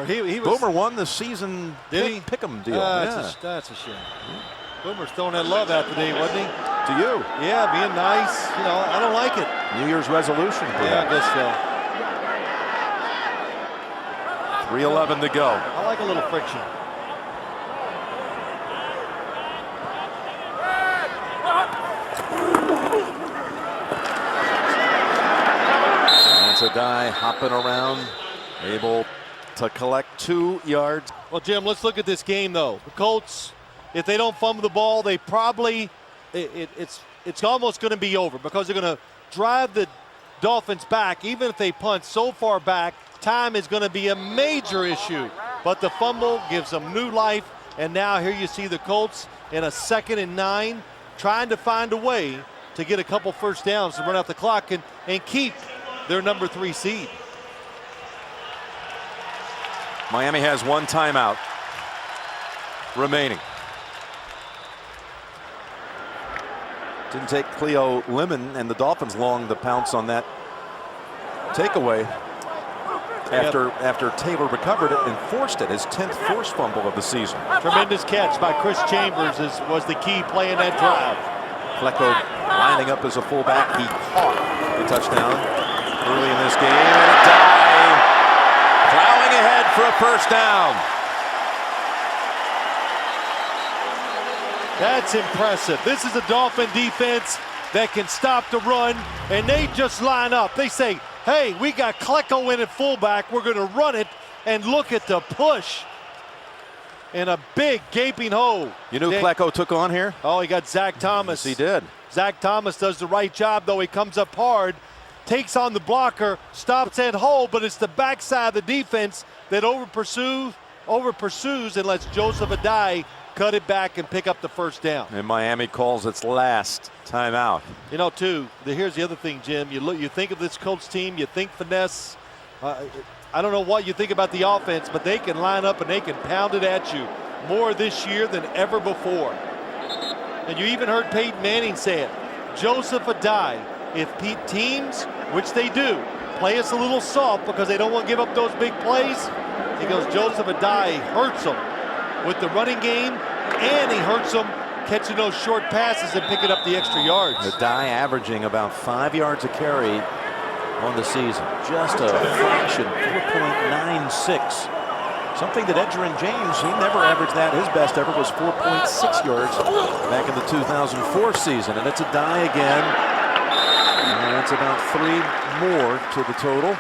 He was. Boomer won the season pick'em deal. That's a shame. Boomer's throwing that love out today, wasn't he? To you. Yeah, being nice. You know, I don't like it. New Year's resolution. Yeah, I guess so. 3:11 to go. I like a little friction. That's a die hopping around, able to collect 2 yards. Well, Jim, let's look at this game, though. The Colts, if they don't fumble the ball, they probably it's almost going to be over because they're going to drive the Dolphins back. Even if they punt so far back, time is going to be a major issue. But the fumble gives them new life, and now here you see the Colts in a 2nd and 9 trying to find a way to get a couple first downs to run out the clock and keep their number 3 seed. Miami has 1 timeout remaining. Didn't take Cleo Lemon and the Dolphins long to pounce on that takeaway after Taylor recovered it and forced it, his 10th forced fumble of the season. Tremendous catch by Chris Chambers was the key play in that drive. Flecko lining up as a fullback. He caught the touchdown early in this game, and a dive, plowing ahead for a first down. That's impressive. This is a Dolphin defense that can stop the run, and they just line up. They say, hey, we got Klecko in at fullback. We're going to run it, and look at the push in a big gaping hole. You knew Klecko took on here? Oh, he got Zach Thomas. Yes, he did. Zach Thomas does the right job, though. He comes up hard, takes on the blocker, stops at hole, but it's the backside of the defense that over pursues and lets Joseph Adai cut it back and pick up the first down. And Miami calls its last timeout. You know, too, here's the other thing, Jim. You think of this Colts team, you think finesse. I don't know what you think about the offense, but they can line up and they can pound it at you more this year than ever before. And you even heard Peyton Manning say it. Joseph Adai, if teams, which they do, play us a little soft because they don't want to give up those big plays, he goes, Joseph Adai hurts them with the running game, and he hurts them catching those short passes and picking up the extra yards. Adai averaging about 5 yards a carry on the season. Just a fraction, 4.96. Something that Edgerrin James, he never averaged that. His best ever was 4.6 yards back in the 2004 season. And it's Adai again. And that's about 3 more to the total.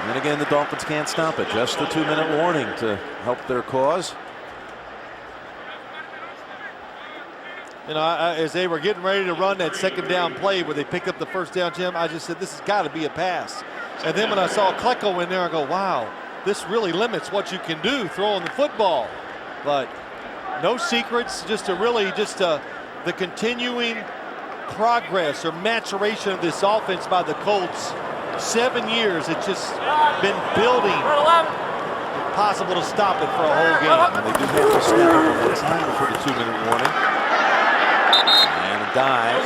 And again, the Dolphins can't stop it. Just the 2-minute warning to help their cause. You know, as they were getting ready to run that second down play where they picked up the first down, Jim, I just said, this has got to be a pass. And then when I saw Klecko in there, I go, wow, this really limits what you can do throwing the football. But no secrets, just the continuing progress or maturation of this offense by the Colts. 7 years, it's just been building. Impossible to stop it for a whole game. And they do have to snap one more time before the 2-minute warning. And a dive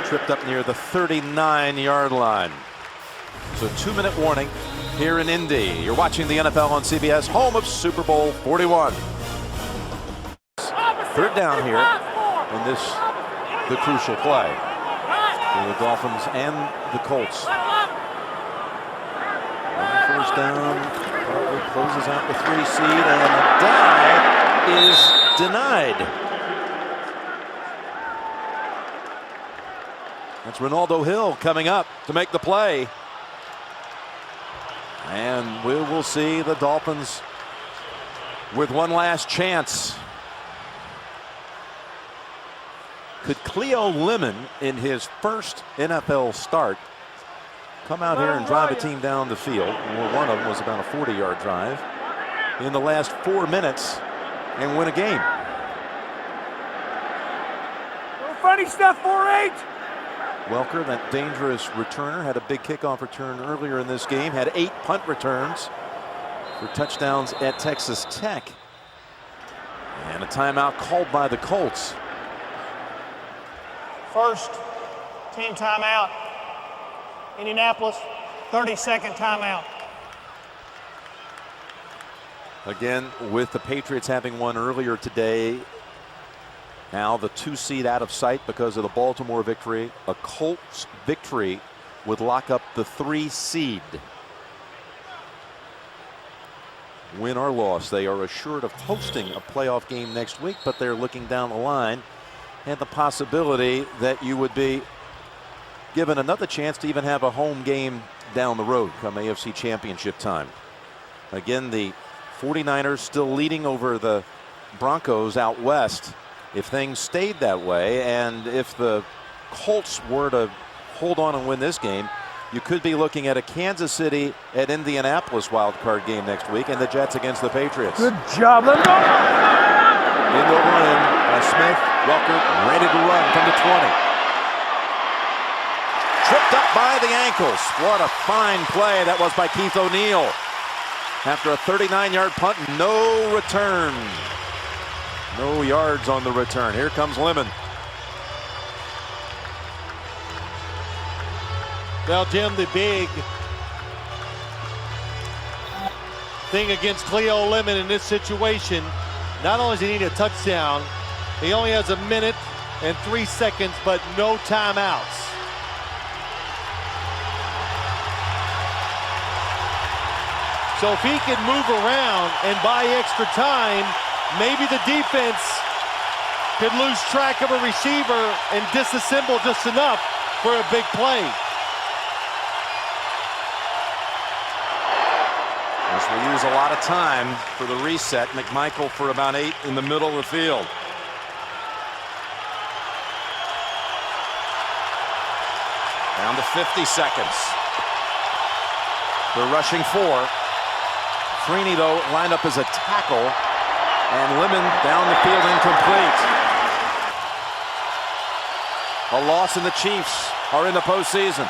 tripped up near the 39-yard line. So 2-minute warning here in Indy. You're watching the NFL on CBS, home of Super Bowl 41. Third down here in this, the crucial play for the Dolphins and the Colts. First down, Bartlett closes out the 3 seed, and the dive is denied. That's Ronaldo Hill coming up to make the play. And we will see the Dolphins with one last chance. Could Cleo Lemon, in his first NFL start, come out here and drive a team down the field? Well, one of them was about a 40-yard drive in the last 4 minutes and win a game. Funny stuff, 4-8. Welker, that dangerous returner, had a big kickoff return earlier in this game, had 8 punt returns for touchdowns at Texas Tech. And a timeout called by the Colts. First team timeout. Indianapolis, 30-second timeout. Again, with the Patriots having won earlier today, now the 2 seed out of sight because of the Baltimore victory. A Colts victory would lock up the 3 seed. Win or loss, they are assured of hosting a playoff game next week, but they're looking down the line and the possibility that you would be given another chance to even have a home game down the road come AFC Championship time. Again, the 49ers still leading over the Broncos out west. If things stayed that way, and if the Colts were to hold on and win this game, you could be looking at a Kansas City at Indianapolis wild card game next week, and the Jets against the Patriots. Good job. Let him go. In over in by Smith. Welker ready to run from the 20. Tripped up by the ankles. What a fine play that was by Keith O'Neal. After a 39-yard punt, no return. No yards on the return. Here comes Lemon. Well, Jim, the big thing against Cleo Lemon in this situation, not only does he need a touchdown, he only has 1 minute and 3 seconds, but no timeouts. So if he can move around and buy extra time, maybe the defense could lose track of a receiver and disassemble just enough for a big play. This will use a lot of time for the reset. McMichael for about 8 in the middle of the field. Down to 50 seconds. They're rushing 4. Freeney, though, lined up as a tackle, and Lemon down the field incomplete. A loss, and the Chiefs are in the postseason.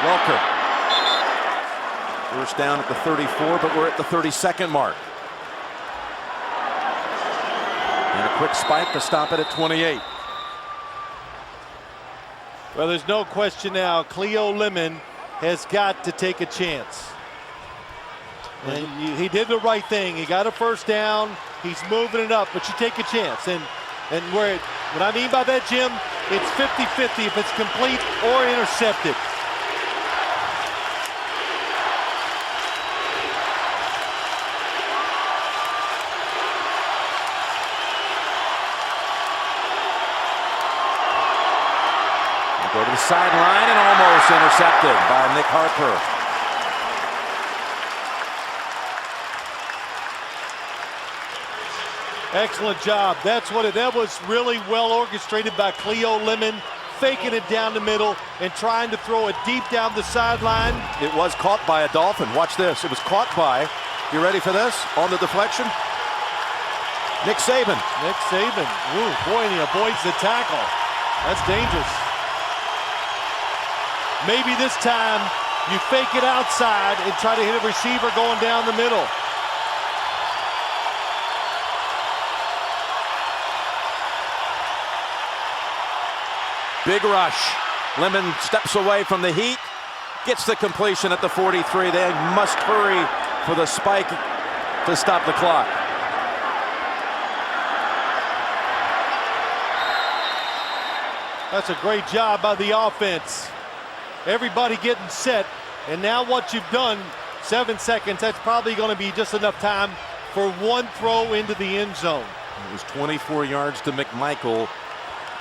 Welker. First down at the 34, but we're at the 32nd mark. And a quick spike to stop it at 28. Well, there's no question now, Cleo Lemon has got to take a chance. And he did the right thing. He got a first down. He's moving it up, but you take a chance. And what I mean by that, Jim, it's 50-50 if it's complete or intercepted. Go to the sideline and almost intercepted by Nick Harper. Excellent job. That was really well orchestrated by Cleo Lemon, faking it down the middle and trying to throw it deep down the sideline. It was caught by a Dolphin. Watch this. It was caught by, you ready for this? On the deflection? Nick Saban. Nick Saban. Ooh, boy, and he avoids the tackle. That's dangerous. Maybe this time you fake it outside and try to hit a receiver going down the middle. Big rush. Lemon steps away from the heat, gets the completion at the 43. They must hurry for the spike to stop the clock. That's a great job by the offense. Everybody getting set. And now what you've done, 7 seconds, that's probably going to be just enough time for one throw into the end zone. It was 24 yards to McMichael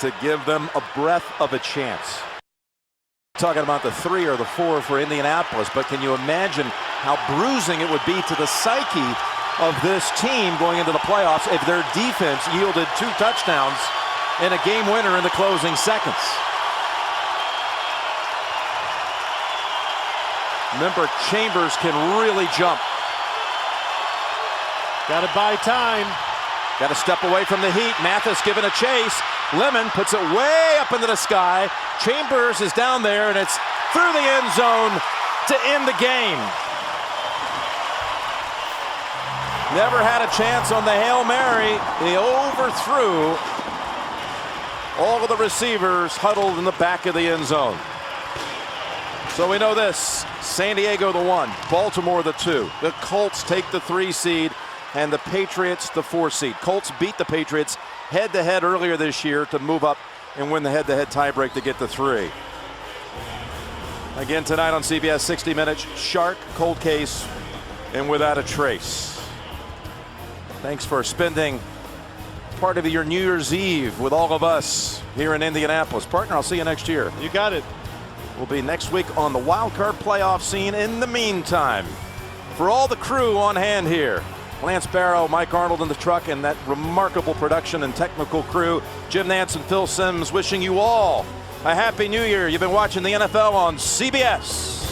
to give them a breath of a chance. Talking about the 3 or the 4 for Indianapolis, but can you imagine how bruising it would be to the psyche of this team going into the playoffs if their defense yielded 2 touchdowns and a game winner in the closing seconds? Remember, Chambers can really jump. Got to buy time. Got to step away from the heat. Mathis giving a chase. Lemon puts it way up into the sky. Chambers is down there, and it's through the end zone to end the game. Never had a chance on the Hail Mary. He overthrew all of the receivers huddled in the back of the end zone. So we know this: San Diego the 1, Baltimore the 2. The Colts take the 3 seed and the Patriots the 4 seed. Colts beat the Patriots head-to-head earlier this year to move up and win the head-to-head tiebreak to get the 3. Again tonight on CBS 60 Minutes, Shark, Cold Case, and Without a Trace. Thanks for spending part of your New Year's Eve with all of us here in Indianapolis. Partner, I'll see you next year. You got it. We'll be next week on the wild card playoff scene. In the meantime, for all the crew on hand here, Lance Barrow, Mike Arnold in the truck, and that remarkable production and technical crew, Jim Nance and Phil Simms, wishing you all a Happy New Year. You've been watching the NFL on CBS.